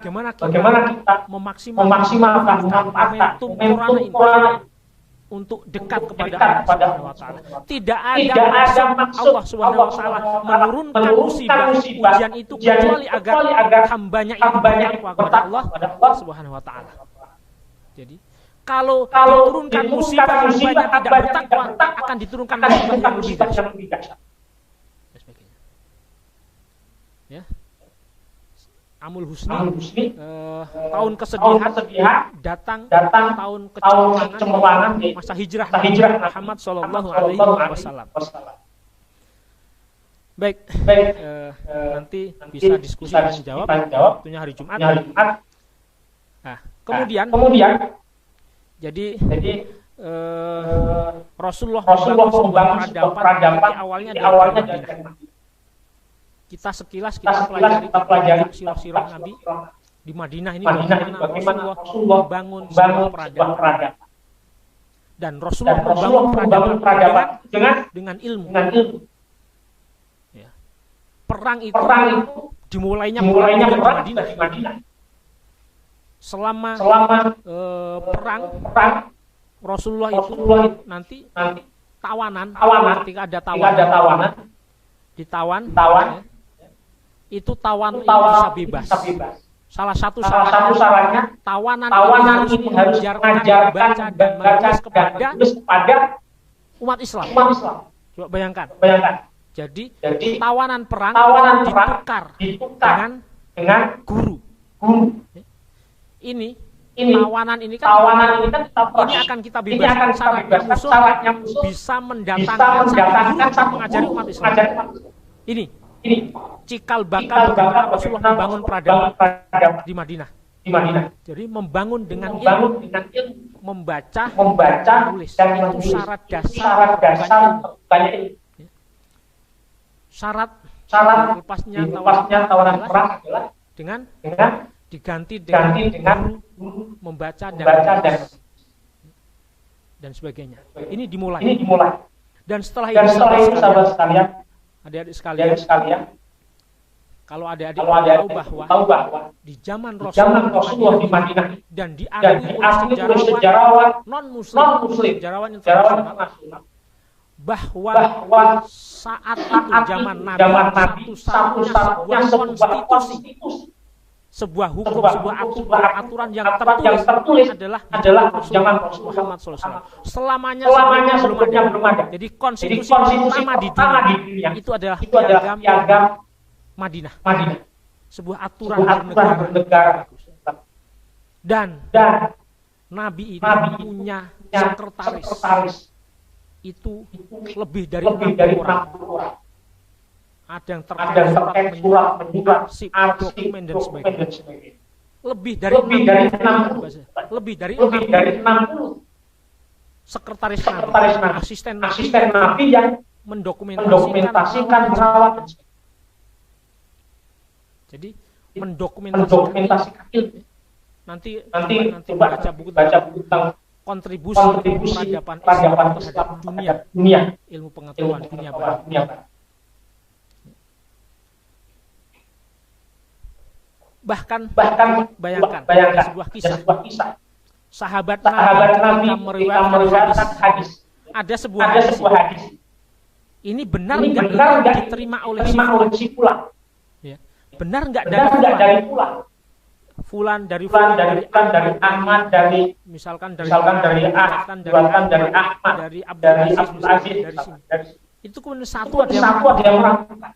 bagaimana kita memaksimalkan momentum corona ini untuk dekat kepada Allah Subhanahu wa taala. Tidak ada maksud Allah Subhanahu wa taala menurunkan musibah ujian itu kecuali agar hambanya itu bertakwa kepada Allah Subhanahu wa taala. Jadi kalau diturunkan musibah hambanya tidak bertakwa, akan diturunkan musibah yang lebih dahsyat. Ya. Amul husni, tahun kesedihan, datang tahun kecemerlangan, masa hijrah Muhammad Sallallahu Alaihi Wasallam. Baik, nanti bisa diskusi dan jawab. Waktunya hari Jumat. Nah, kemudian jadi Rasulullah membangun sebuah peradaban awalnya dari Madinah. Kita sekilas kita pelajari sirah-sirah Nabi di Madinah ini bagaimana Rasulullah membangun sebuah peradaban. Dan Rasulullah membangun peradaban dengan ilmu. Ya. Perang itu dimulainya perang di Madinah. Selama perang Rasulullah itu nanti tawanan ketika ada tawanan ditawan ya, itu tawanan bisa bebas. Salah satu syaratnya tawanan ini harus mengajarkan baca dan menulis kepada umat Islam. Coba bayangkan. Jadi tawanan perang ditukar dengan guru. Ini tawanan ini kan ini akan kita bebaskan. Syaratnya musuh bisa mendatangkan satu guru mengajari umat Islam. Ini cikal bakal bagaimana Rasulullah membangun peradaban di Madinah. Jadi membangun dengan ilmu, membaca, menulis. Itu syarat dasar banyak ilmu. Syarat lepasnya tawanan perang adalah dengan diganti dengan membaca dan sebagainya. Ini dimulai. Dan setelah itu sahabat sekalian, adik-adik sekalian, kalau adik-adik tahu bahwa di zaman Rasulullah di Madinah dan diakui oleh sejarawan non-muslim, sejarawan internasional, bahwa saat itu zaman Nabi satu-satunya sebuah konstitusi, sebuah hukum, sebuah aturan yang tertulis adalah zaman Muhammad SAW. Selamanya sebelumnya belum ada. Jadi konstitusi pertama di dunia itu adalah piagam Madinah. Sebuah aturan bernegara. Dan Nabi itu punya sekretaris. Itu lebih dari 60 orang. Ada yang terkait surat menyurat, dokumen dan sebagainya. Lebih dari 60 sekretaris Nabi, asisten Nabi yang mendokumentasikan merawat. Jadi mendokumentasikan ilmu. Nanti baca buku tentang kontribusi peradaban Islam terhadap dunia, ilmu pengetahuan dunia barat. Bahkan bayangkan sebuah kisah. Sahabat Nabi meriwayatkan hadis. Ada sebuah hadis. Ini benar enggak diterima oleh si fulan? Ya. Benar enggak dari fulan? Dari Ahmad, misalkan dari Ahmad, dari Abdul Aziz, dari sini. Itu kemudian satu ada yang meragukan.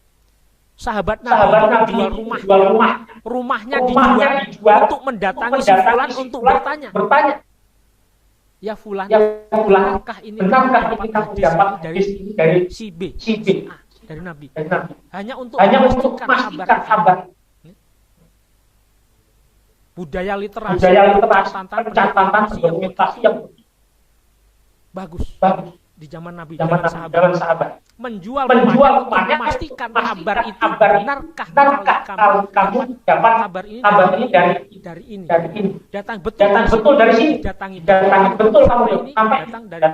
Sahabat Nabi jual rumahnya dijual untuk mendatangi si fulan untuk bertanya. Ya fulan, benarkah ini dapat hadis ini dari si B, si A, dari Nabi. Hanya untuk memastikan kabar. Budaya literasi, catatan dokumentasi yang bagus di zaman Nabi, zaman sahabat. Menjual rumahnya untuk memastikan kabar itu benarkah kalau kamu dapat kabar ini dari ini. Datang betul dari sini. Datangi betul kamu ini datang dari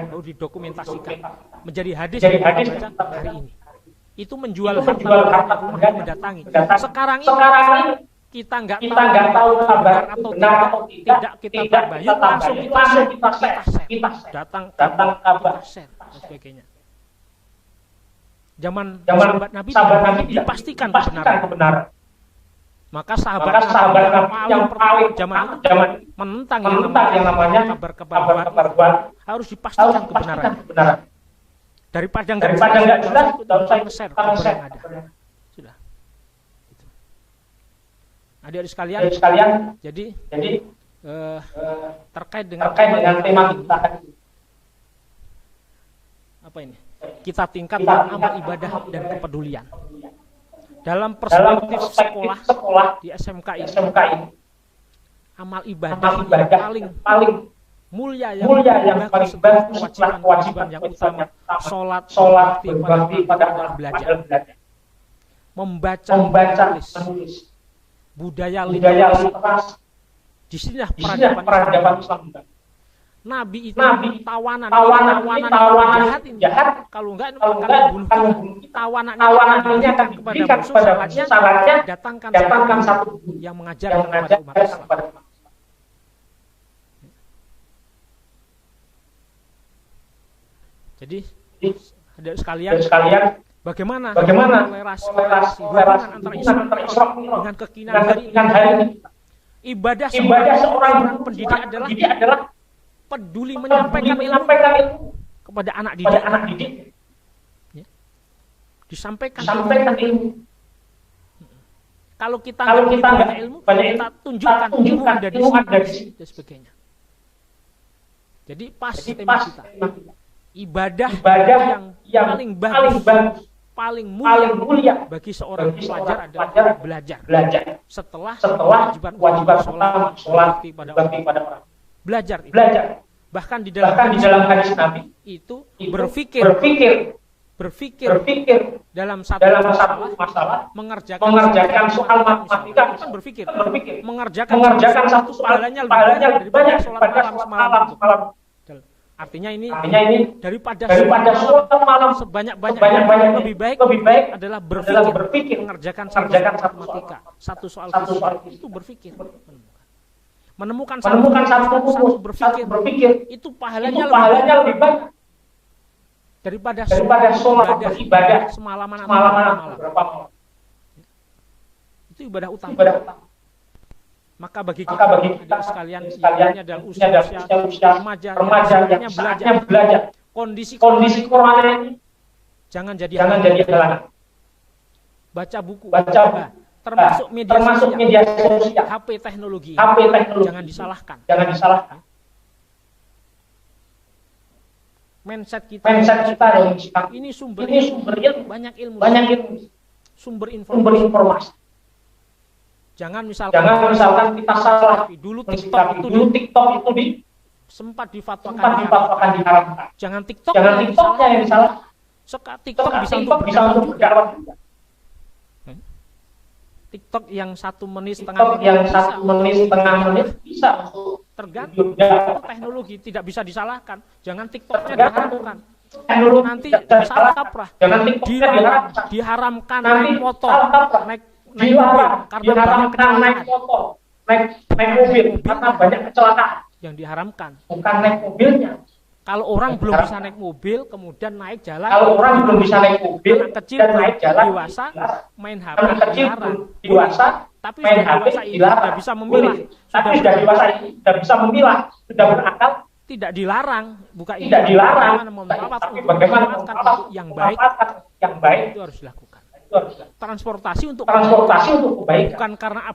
lalu didokumentasikan menjadi hadis baca hari ini. Itu menjual harta rumah mendatangi. Sekarang ini kita nggak tahu kabar atau tidak kita tabayun langsung kita share. Datang kabar share dan sebagainya. Zaman sahabat Nabi dipastikan kebenaran. Maka sahabat Nabi yang paling zaman itu menentang yang namanya kabar-kabar harus dipastikan kebenaran. Daripada nggak jelas, share kabar yang ada. Sudah. Adik-adik sekalian, jadi terkait dengan tema kita apa ini? kita tingkatkan amal ibadah dan kepedulian. Dalam perspektif sekolah di SMK ini, amal ibadah yang paling mulia yang bagus sebagai kewajiban yang utama, sholat berbakti pada belajar, membaca, menulis, budaya literasi. Di sini peradaban Islam. Nabi itu tawanan jahat. Kalau enggak akan bunuh kita. Tawanannya akan kepada musuh, syaratnya datangkan satu yang mengajar kepada umat Islam. Jadi hadirin sekalian, bagaimana toleransi hubungan antara Islam dengan kekinian hari ini? Ibadah seorang pendidik adalah peduli menyampaikan ilmu kepada anak didik. Ya. Disampaikan ilmu. Kalau kita nggak punya ilmu, kita tunjukkan ilmu ada di sini dan sebagainya. Jadi pas tema kita. Ibadah yang paling bagus, paling mulia bagi seorang pelajar adalah belajar. Setelah kewajiban sholat pada orang. Belajar. Bahkan di dalam hadis Nabi itu berpikir dalam satu masalah mengerjakan soal matematika kan berpikir mengerjakan satu pahalanya lebih banyak sholat malam semalam. Artinya ini daripada sholat malam sebanyak-banyaknya lebih baik adalah berpikir mengerjakan satu matematika, satu soal itu berpikir. Menemukan satu berpikir itu pahalanya lebih banyak daripada sholat ibadah semalaman beberapa malam. Itu ibadah utama. Maka bagi kita sekalian ini adalah usia remaja yang belajar. Kondisi Quran ini jangan jadi halangan. Baca buku. Termasuk media sosial, HP teknologi. Jangan disalahkan. Mindset kita ini sumber ilmu, banyak ilmu. Sumber informasi. Jangan misalkan kita salah. Dulu TikTok itu sempat difatwakan diharamkan. Jangan TikToknya yang disalah. Sekarang TikTok bisa untuk berdakwah juga. TikTok yang 1 menit setengah menit bisa tergantung teknologi, tidak bisa disalahkan. Jangan TikToknya diharamkan. Nanti salah kaprah. Diharamkan naik motor, naik mobil karena banyak kecelakaan. Yang diharamkan bukan naik mobilnya. Kalau orang belum bisa naik mobil, kemudian naik jalan. Kalau orang belum bisa naik mobil, anak kecil naik jalan, dewasa main HP dilarang. Tapi sudah dewasa ini sudah bisa memilah. Sudah bisa memilah, sudah berakal. Tidak dilarang, bukan ini. Tidak dilarang. Tapi bagaimana memanfaatkan yang baik itu harus dilakukan. Transportasi untuk kebaikan. Bukan karena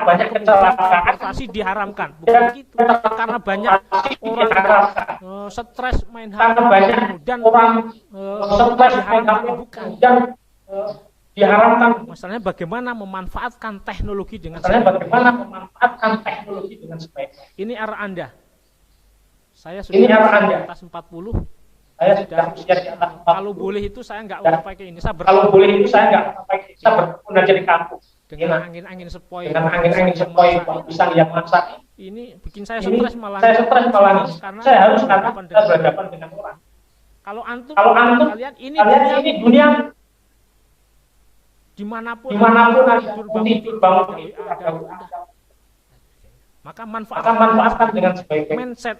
banyak kecelakaan transportasi diharamkan. Bukan begitu. Karena banyak orang stres main HP dan diharamkan. Masalahnya bagaimana memanfaatkan teknologi dengan sebaik. Ini arah Anda. Saya sudah di atas 40. Kalau boleh itu saya nggak mau pakai ini. Saya berguna jadi kampung. Dengan angin-angin sepoi bisa lihat masak. Ini bikin saya stres malah. Karena saya harus berhadapan dengan orang. Kalau antum kalian ini dunia dimanapun tidur bangun maka manfaatkan dengan sebaik mindset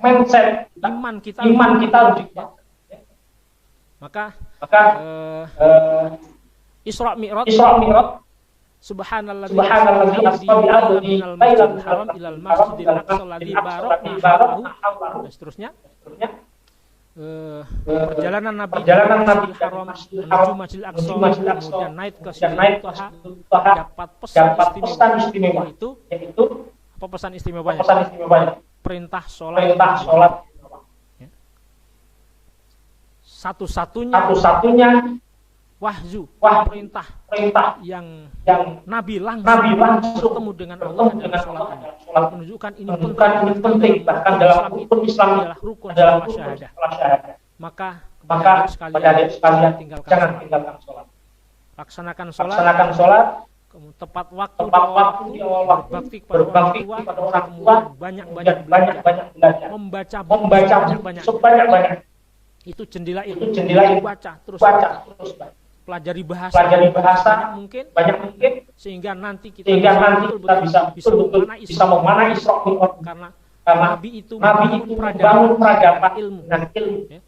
iman kita harus dikuatkan. Maka Isra Mi'raj Subhanalladzi asra bi 'abdihi minal masjidil haram ilal masjidil aqsa alladzi barakna hawlahu dan seterusnya. Perjalanan Nabi Masjidil Haram menuju Masjidil Aqsa kemudian naik ke Sidrat dapat pesan istimewa yaitu apa pesan istimewanya? Perintah sholat. satu-satunya wahyu, perintah yang Nabi langsung bertemu dengan Allah adalah sholat ini. Menunjukkan ini penting, bahkan dalam hukum Islam adalah rukun dalam syahadah. Maka kepada adik sekalian jangan tinggalkan sholat. Laksanakan sholat tepat waktu di awal waktu, berbakti kepada orang tua, banyak belajar, membaca banyak itu jendela baca terus pelajari bahasa banyak mungkin sehingga nanti kita bisa memanai Isra Mi'raj karena Nabi itu membangun peradaban ilmu. Ya.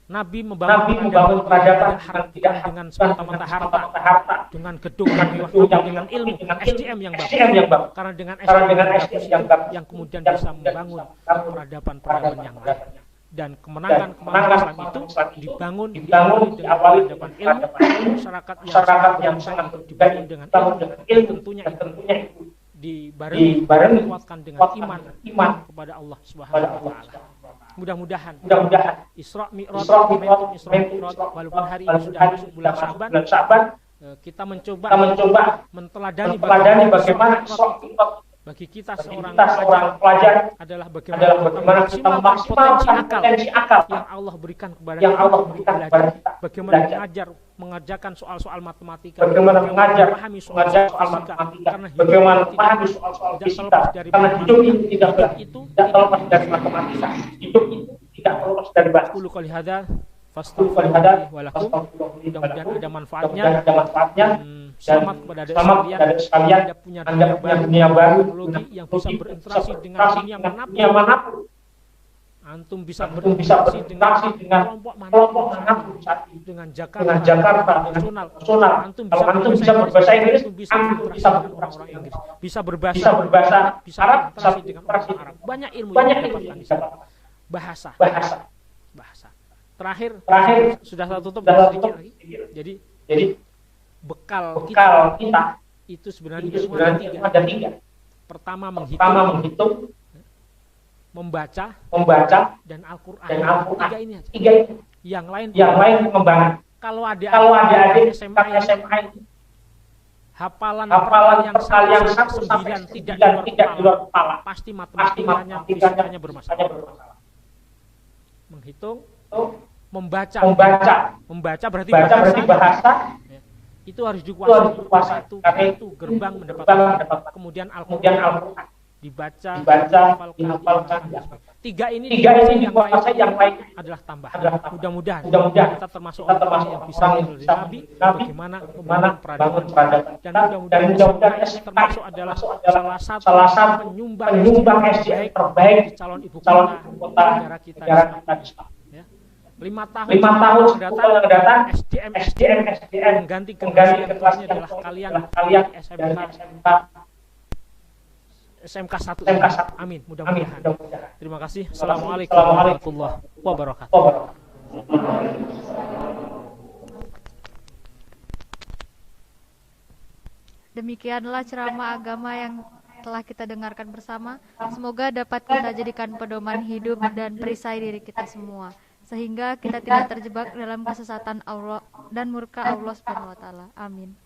Nabi membangun peradaban dengan semata-mata harta, dengan gedung dengan ilmu, dengan SDM yang bagus. Karena dengan SDM yang kemudian bisa membangun peradaban yang lain. Dan kemenangan Islam itu dibangun diawali dengan ilmu, masyarakat yang sangat dibangun dengan ilmu, tentunya dibarengi dikuatkan dengan iman kepada Allah Subhanahu wa taala. Mudah-mudahan Isra Mi'raj walaupun hari ini sudah masuk bulan Sya'ban, kita mencoba menteladani bagaimana Isra Mi'raj bagi kita seorang pelajar adalah bagaimana kita memaksimalkan potensi akal yang Allah berikan kepada kita untuk belajar. Bagaimana mengajarkan soal-soal matematika, bagaimana memahami soal-soal matematika, karena hidup itu tidak terlepas dari matematika. Hidup itu tidak terlepas dari bahasa. Qul qouli hadza fastaghfirullahi wa lakum. Mudah-mudahan ada manfaatnya. Selamat kepada adik sekalian. Anda punya dunia baru, teknologi yang bisa berinteraksi dengan dunia manapun. Antum bisa berinteraksi dengan kelompok manapun, dengan Jakarta nasional. Antum bisa berbahasa Inggris, bisa orang Inggris, bisa berbahasa Arab, bisa dengan orang Arab. Banyak ilmu yang didapatkan di sana. Bahasa. Terakhir sudah saya tutup sedikit lagi. Jadi bekal kita itu sebenarnya ada tiga. Pertama menghitung, membaca dan Al-Qur'an. Tiga ini aja. Yang lain pengembangan. Kalau adik-adik SMA hafalan yang 9 tidak di luar kepala, pasti matematikanya, fisikanya bermasalah. Menghitung, membaca berarti bahasa. Itu harus dikuasai karena itu gerbang mendapatkan. Kemudian Al-Qur'an dibaca, dihafalkan. Tiga ini dikuasai, yang lain adalah tambahan. Mudah-mudahan kita termasuk orang yang bisa meniru Nabi bagaimana membangun peradaban. Dan mudah-mudahan termasuk adalah salah satu penyumbang SDM terbaik di calon ibu kota negara kita di Islam. 5 tahun yang datang SDM mengganti generasi yang kelasnya adalah kalian SMK 1. Amin. Mudah-mudahan. Terima kasih. Assalamualaikum warahmatullahi wabarakatuh. Demikianlah ceramah agama yang telah kita dengarkan bersama. Semoga dapat kita jadikan pedoman hidup dan perisai diri kita semua, sehingga kita tidak terjebak dalam kesesatan Allah dan murka Allah Subhanahu wa taala. Amin.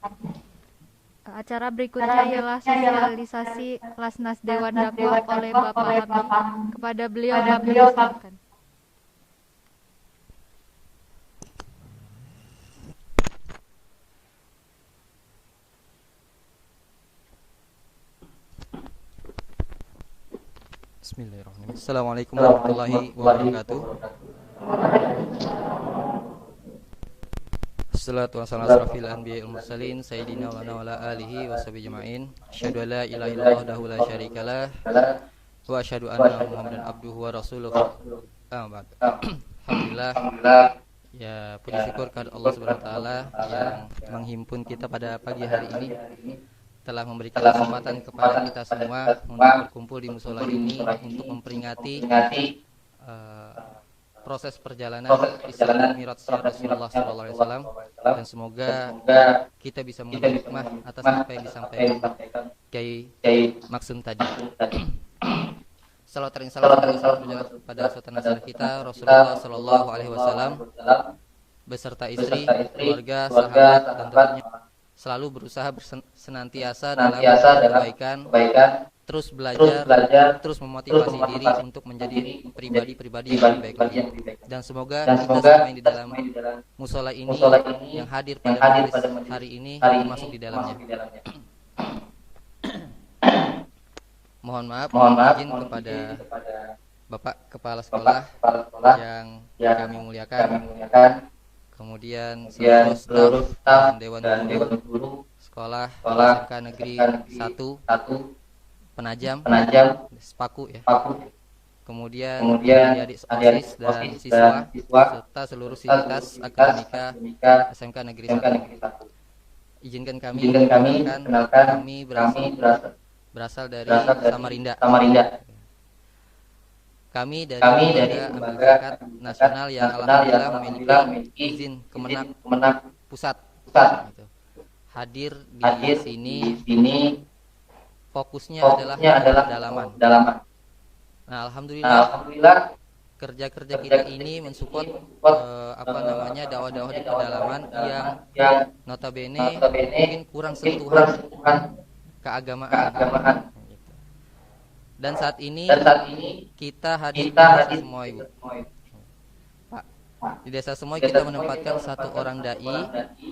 Acara berikutnya ialah sosialisasi Lasnas Dewan Dakwah oleh Bapak Habib. Kepada beliau kami silakan. Bismillahirrahmanirrahim. Assalamualaikum warahmatullahi wabarakatuh. Assalatu wassalamu ala asrafil anbiya'i wal mursalin sayyidina wa ala alihi wa sahbihi ajma'in. Asyhadu an la ilaha illallah wahdahu la syarikalah wa asyhadu anna Muhammadan abduhu wa rasuluh. Alhamdulillah. Ya, puji syukur kepada Allah Subhanahu wa taala yang menghimpun kita pada pagi hari ini, telah memberikan kesempatan kepada kita semua untuk berkumpul di musola ini untuk memperingati proses perjalanan Isra Mi'raj Rasulullah SAW, dan semoga kita bisa mengambil hikmah atas apa yang disampaikan Kiai Maksum tadi. Salawat dan salam pada sultan nasional kita Rasulullah Shallallahu Alaihi Wasallam beserta istri, keluarga, sahabat dan tentunya selalu berusaha senantiasa dalam kebaikan, terus belajar, terus memotivasi diri untuk menjadi pribadi-pribadi yang lebih baik lagi. Dan semoga kita semua yang di dalam musola ini yang hadir pada majelis hari ini termasuk di dalamnya. Mohon maaf izin kepada Bapak Kepala Sekolah yang kami muliakan, kemudian seluruh staf dan Dewan Guru Sekolah SMK Negeri 1 Penajam, Sepaku ya. Kemudian adik OSIS dan siswa serta seluruh sivitas akademika SMK Negeri 1. Izinkan kami kenalkan kami berasal dari Samarinda. Kami dari Lembaga Ambil Zakat Nasional yang alhamdulillah memiliki izin Kemenak Pusat. Gitu. Hadir di sini fokusnya adalah pendalaman. Nah, alhamdulillah kerja-kerja kita ini mensupport dakwah-dakwah di pedalaman yang notabene mungkin kurang sentuhan keagamaan. Gitu. Dan saat ini kita hadir di Desa Semoy, Bu. Pak, di Desa Semoy kita menempatkan satu orang dai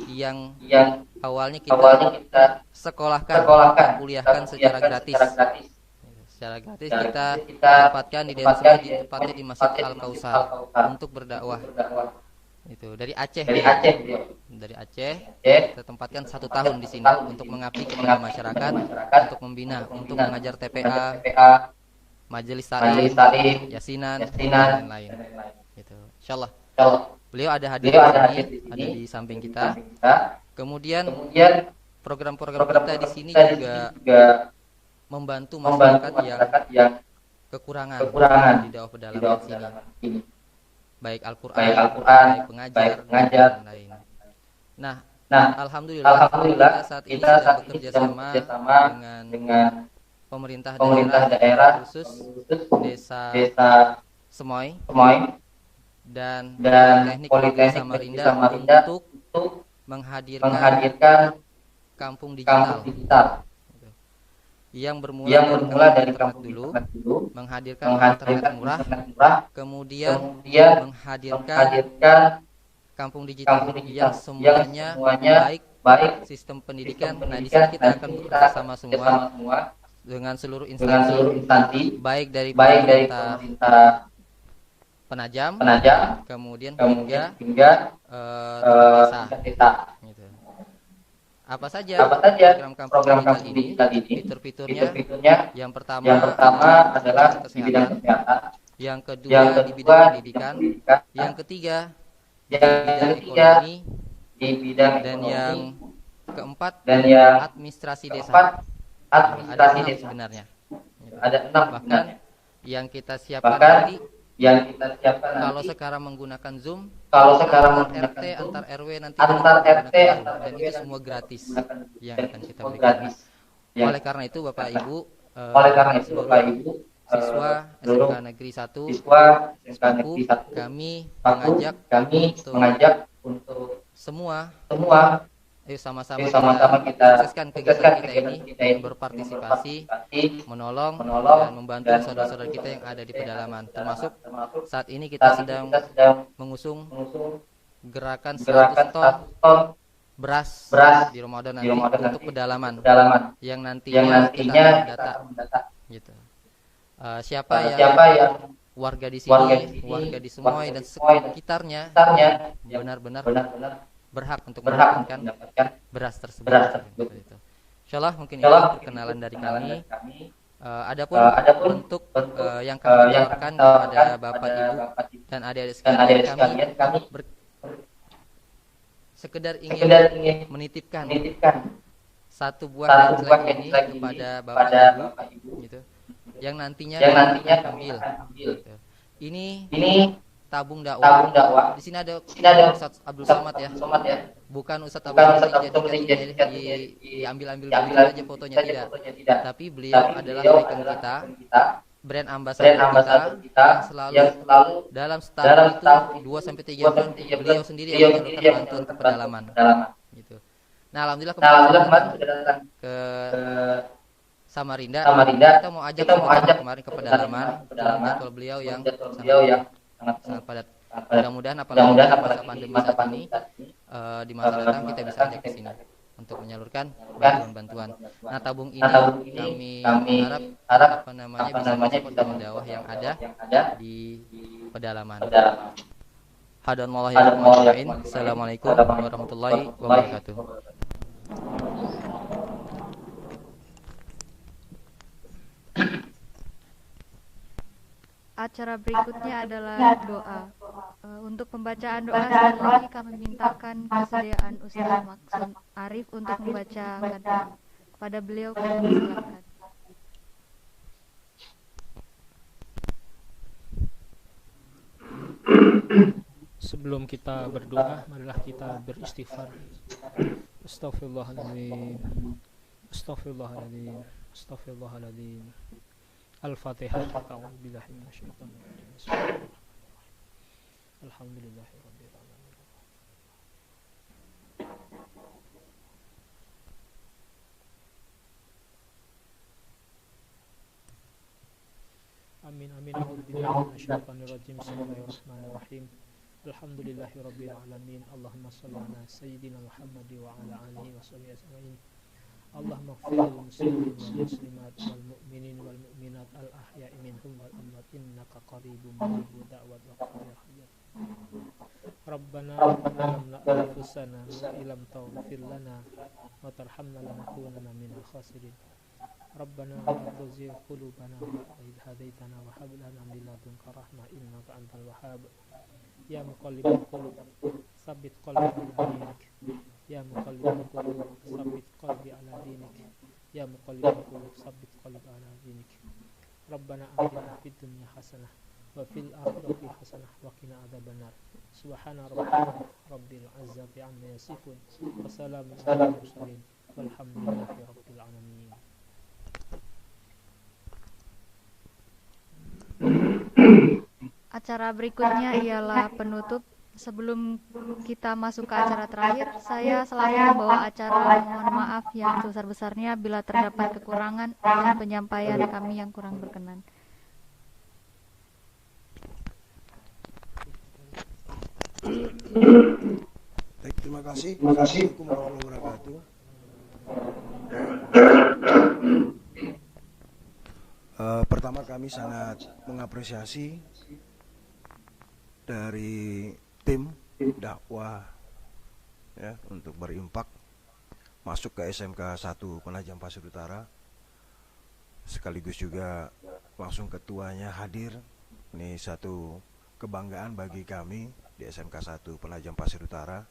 yang awalnya kita sekolahkan, kuliahkan secara gratis. Secara gratis kita tempatkan di Desa Semoy, ditempatkan di Masjid Al-Kausar untuk berdakwah. Itu dari Aceh. Dari Aceh kita tempatkan 1 tahun di sini untuk mengabdi kepada masyarakat, untuk membina, untuk mengajar TPA, majelis taklim, yasinan dan lain-lain. Gitu. Insyaallah. Beliau ada hadir di sini, ada di samping kita. Kemudian program-program kita di sini juga membantu masyarakat yang kekurangan di dakwah pedalaman sini. Baik Al-Quran, baik pengajar dan lain. Nah, alhamdulillah kita saat ini sedang bekerja sama dengan pemerintah daerah khusus Desa Semoy dan Politeknik Samarinda untuk menghadirkan kampung digital. Yang bermula dari internet dulu, menghadirkan internet murah, kemudian menghadirkan kampung digital yang semuanya baik sistem pendidikan. Nah, di sini kita akan bekerjasama semua dengan seluruh instansi, baik dari pemerintah Penajam, kemudian hingga desa. Gitu. Apa saja program kampung digital ini? Fitur-fiturnya yang pertama adalah di bidang kesehatan, yang kedua di bidang pendidikan, yang ketiga di bidang ekonomi, dan yang keempat administrasi desa. Ada 6 sebenarnya. Bahkan yang kita siapkan tadi, kalau sekarang menggunakan Zoom, antar RT, antar RW nanti dan itu semua gratis yang akan kita berikan. Oleh karena itu Bapak Ibu, seluruh siswa SMK Negeri 1 Sepaku, kami mengajak untuk semua ayo sama-sama kita sukseskan kegiatan kita ini, berpartisipasi, menolong dan membantu saudara-saudara kita yang ada di pedalaman. Termasuk saat ini kita sedang mengusung gerakan 100 ton beras di Ramadan nanti untuk pedalaman yang nantinya kita akan data. Gitu. Siapa yang warga di sini, warga di Semoy dan sekitarnya benar-benar berhak untuk mendapatkan beras tersebut. Insyaallah mungkin itu perkenalan dari kami. Adapun bentuk yang kami tawarkan kepada Bapak Ibu dan adik-adik sekalian, kami sekedar ingin menitipkan satu buah slide ini kepada Bapak Ibu gitu, yang nantinya akan ambil. Gitu. Ini tabung dakwah. Di sini ada Ustadz Abdul Somad ya. Bukan Ustadz Abdul Somad jadi diambil aja fotonya, tidak. Tapi beliau adalah rekan kita. brand ambassador kita yang selalu dalam setahun itu 2 sampai 3 bulan beliau sendiri yang menyalurkan bantuan ke pedalaman gitu. Nah, alhamdulillah kemarin sudah datang ke Samarinda. Kita mau ajak kemarin ke pedalaman dengan jadwal beliau yang sangat padat. Mudah-mudahan apalagi masa pandemi saat ini di masa datang kita bisa ajak ke sini untuk menyalurkan bantuan-bantuan. Nah, tabung ini kami harap bisa mensupport dakwah yang ada di pedalaman. Assalamualaikum warahmatullahi wabarakatuh. Acara berikutnya adalah doa. Untuk pembacaan doa sekali lagi kami mintakan kesediaan Ustaz Maksum Arif untuk membacakan kepada beliau. Kami silakan. Sebelum kita berdoa, marilah kita beristighfar. Astaghfirullahaladzim, astaghfirullahaladzim, astaghfirullahaladzim. Al-Fatihah. A'udzubillahi minasyaitonir rajim. Alhamdulillahirabbil alamin. Amin amin. A'udzubillahi minasyaitonir rajim. Bismillahirrahmanirrahim. Alhamdulillahirabbil alamin. Allahumma shalli ala sayyidina Muhammad wa ala alihi wa sahbihi ajma'in. Allahumma ighfir lil muslimin wal muslimat wal mu'minin wal mu'minat al ahya'i minhum wal amwat innaka qaribun mujibud da'wat wa qadil hajat. Rabbana zalamna anfusana wa illam taghfir lana wa tarhamna lanakunanna minal khasirin. Rabbana la tuzigh qulubana ba'da idh hadaytana wa hab lana min ladunka rahmah innaka antal wahhab. Ya muqallibal qulub tsabbit qalbi ala dinik. Ya muqallibal qulub tsabbit qalbi ala dinik. Ya muqallibal qulub tsabbit qalbi ala dinik. Rabbana atina fid dunya hasanah wa fil akhirati hasanah wa qina adzabannar. Subhana rabbika rabbil izzati amma yasifun wa salamun alal mursalin walhamdulillahi rabbil alamin. Acara berikutnya ialah penutup. Sebelum kita masuk ke acara terakhir, saya selaku membawa acara mohon maaf yang sebesar-besarnya bila terdapat kekurangan dan penyampaian kami yang kurang berkenan. Baik, terima kasih. Assalamualaikum warahmatullahi wabarakatuh. Pertama kami sangat mengapresiasi dari tim dakwah ya untuk berimpak masuk ke SMK 1 Penajam Pasir Utara, sekaligus juga langsung ketuanya hadir. Ini satu kebanggaan bagi kami di SMK 1 Penajam Pasir Utara.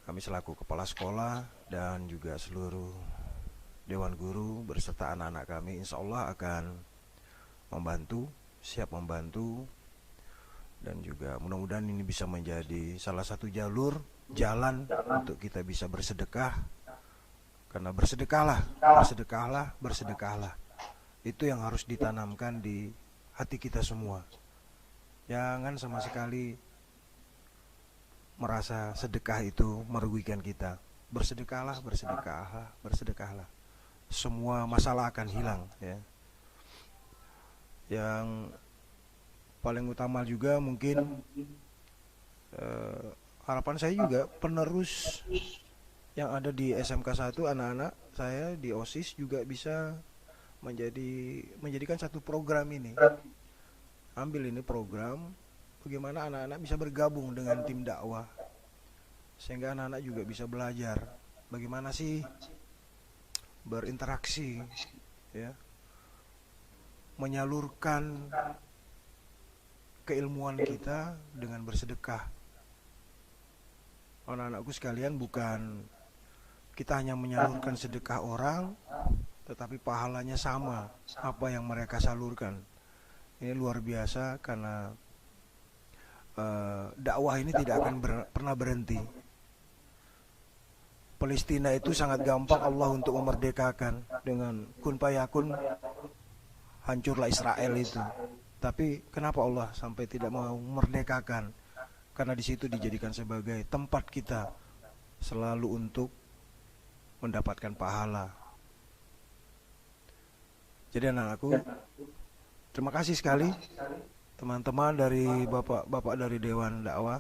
Kami selaku kepala sekolah dan juga seluruh Dewan Guru berserta anak-anak kami insya Allah akan membantu, siap membantu. Dan juga mudah-mudahan ini bisa menjadi salah satu jalan untuk kita bisa bersedekah. Karena bersedekahlah. Itu yang harus ditanamkan di hati kita semua. Jangan sama sekali merasa sedekah itu merugikan kita. Bersedekahlah. Semua masalah akan hilang ya. Yang paling utama juga mungkin harapan saya juga penerus yang ada di SMK 1, anak-anak saya di OSIS juga bisa menjadikan satu program ini. Ambil ini program bagaimana anak-anak bisa bergabung dengan tim dakwah, sehingga anak-anak juga bisa belajar bagaimana sih berinteraksi ya, menyalurkan keilmuan kita dengan bersedekah. Anak-anakku sekalian, bukan kita hanya menyalurkan sedekah orang, tetapi pahalanya sama apa yang mereka salurkan. Ini luar biasa karena dakwah ini tidak akan pernah berhenti. Palestina itu sangat gampang Allah untuk memerdekakan dengan kun fayakun, hancurlah Israel itu. Tapi kenapa Allah sampai tidak mau merdekakan? Karena di situ dijadikan sebagai tempat kita selalu untuk mendapatkan pahala. Jadi anak-anakku, terima kasih sekali teman-teman dari bapak-bapak dari Dewan Dakwah.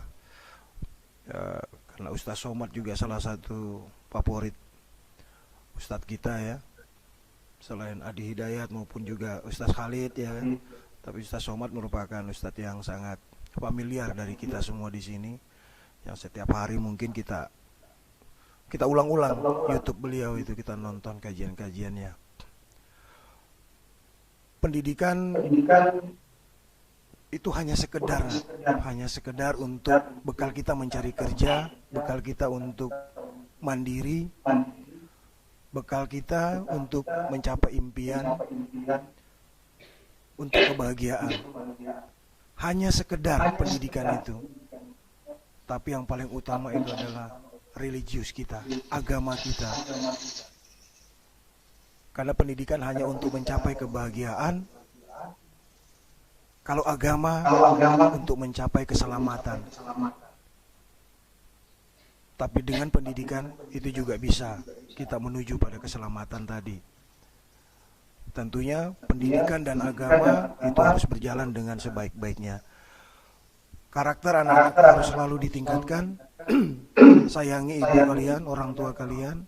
Ya, karena Ustaz Somad juga salah satu favorit Ustadz kita ya. Selain Adi Hidayat maupun juga Ustaz Khalid ya kan. Tapi Ustaz Somad merupakan Ustadz yang sangat familiar dari kita semua di sini, yang setiap hari mungkin kita ulang-ulang YouTube beliau itu, kita nonton kajian-kajiannya. Pendidikan itu hanya sekedar untuk bekal kita mencari kerja, bekal kita untuk mandiri, bekal kita untuk mencapai impian, untuk kebahagiaan. Hanya sekedar pendidikan itu. Tapi yang paling utama itu adalah religius kita, agama kita. Karena pendidikan hanya untuk mencapai kebahagiaan. Kalau agama untuk mencapai keselamatan. Tapi dengan pendidikan itu juga bisa kita menuju pada keselamatan tadi. Tentunya pendidikan dan agama itu harus berjalan dengan sebaik-baiknya. Karakter anak-anak harus selalu ditingkatkan. Sayangi ibu kalian, orang tua kalian,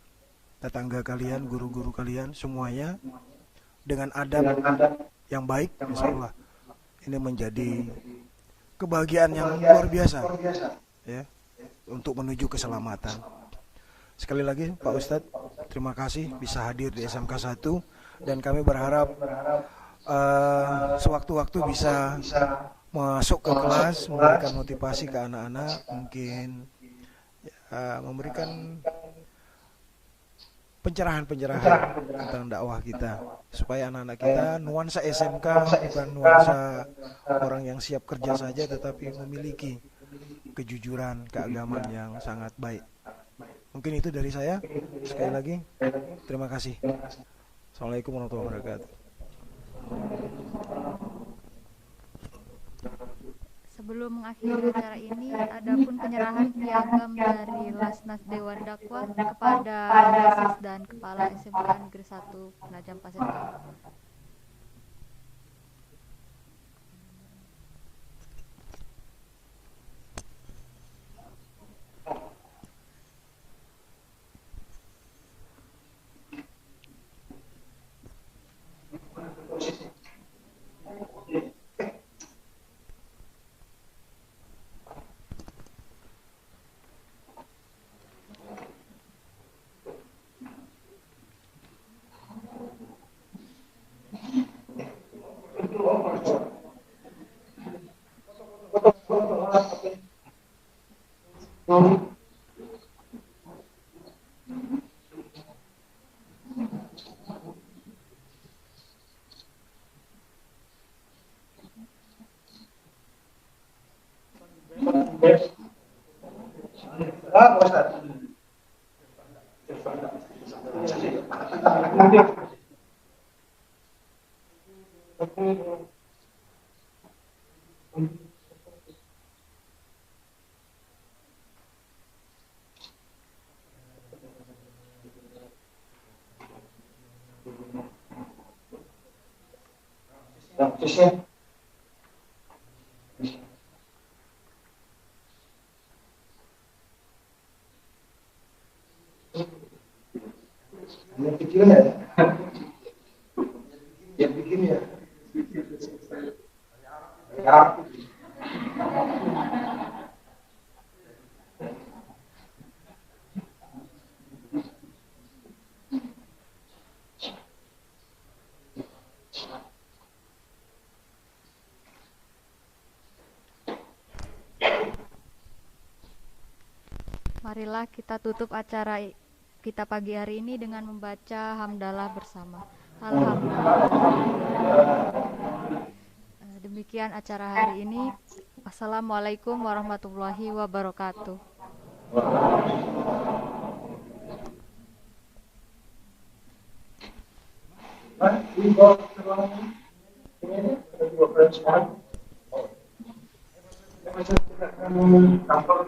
tetangga kalian, guru-guru kalian, semuanya dengan adab yang baik, insyaallah ini menjadi kebahagiaan yang luar biasa ya, untuk menuju keselamatan. Sekali lagi Pak Ustadz, terima kasih bisa hadir di SMK 1, dan kami berharap sewaktu-waktu bisa masuk ke kelas, memberikan motivasi ke anak-anak, mungkin ya, memberikan pencerahan-pencerahan tentang dakwah kita, supaya anak-anak kita nuansa SMK bukan nuansa orang yang siap kerja saja, tetapi memiliki kejujuran, keagamaan yang sangat baik. Mungkin itu dari saya. Sekali lagi terima kasih. Assalamualaikum warahmatullahi wabarakatuh. Sebelum mengakhiri acara ini, adapun penyerahan piagam dari Lasnas Dewan Dakwah kepada Basis dan Kepala SMK Negeri 1 Penajam Pasir Utara. Marilah kita tutup acara kita pagi hari ini dengan membaca hamdalah bersama. Alhamdulillah. Demikian acara hari ini. Wassalamualaikum warahmatullahi wabarakatuh. Kantor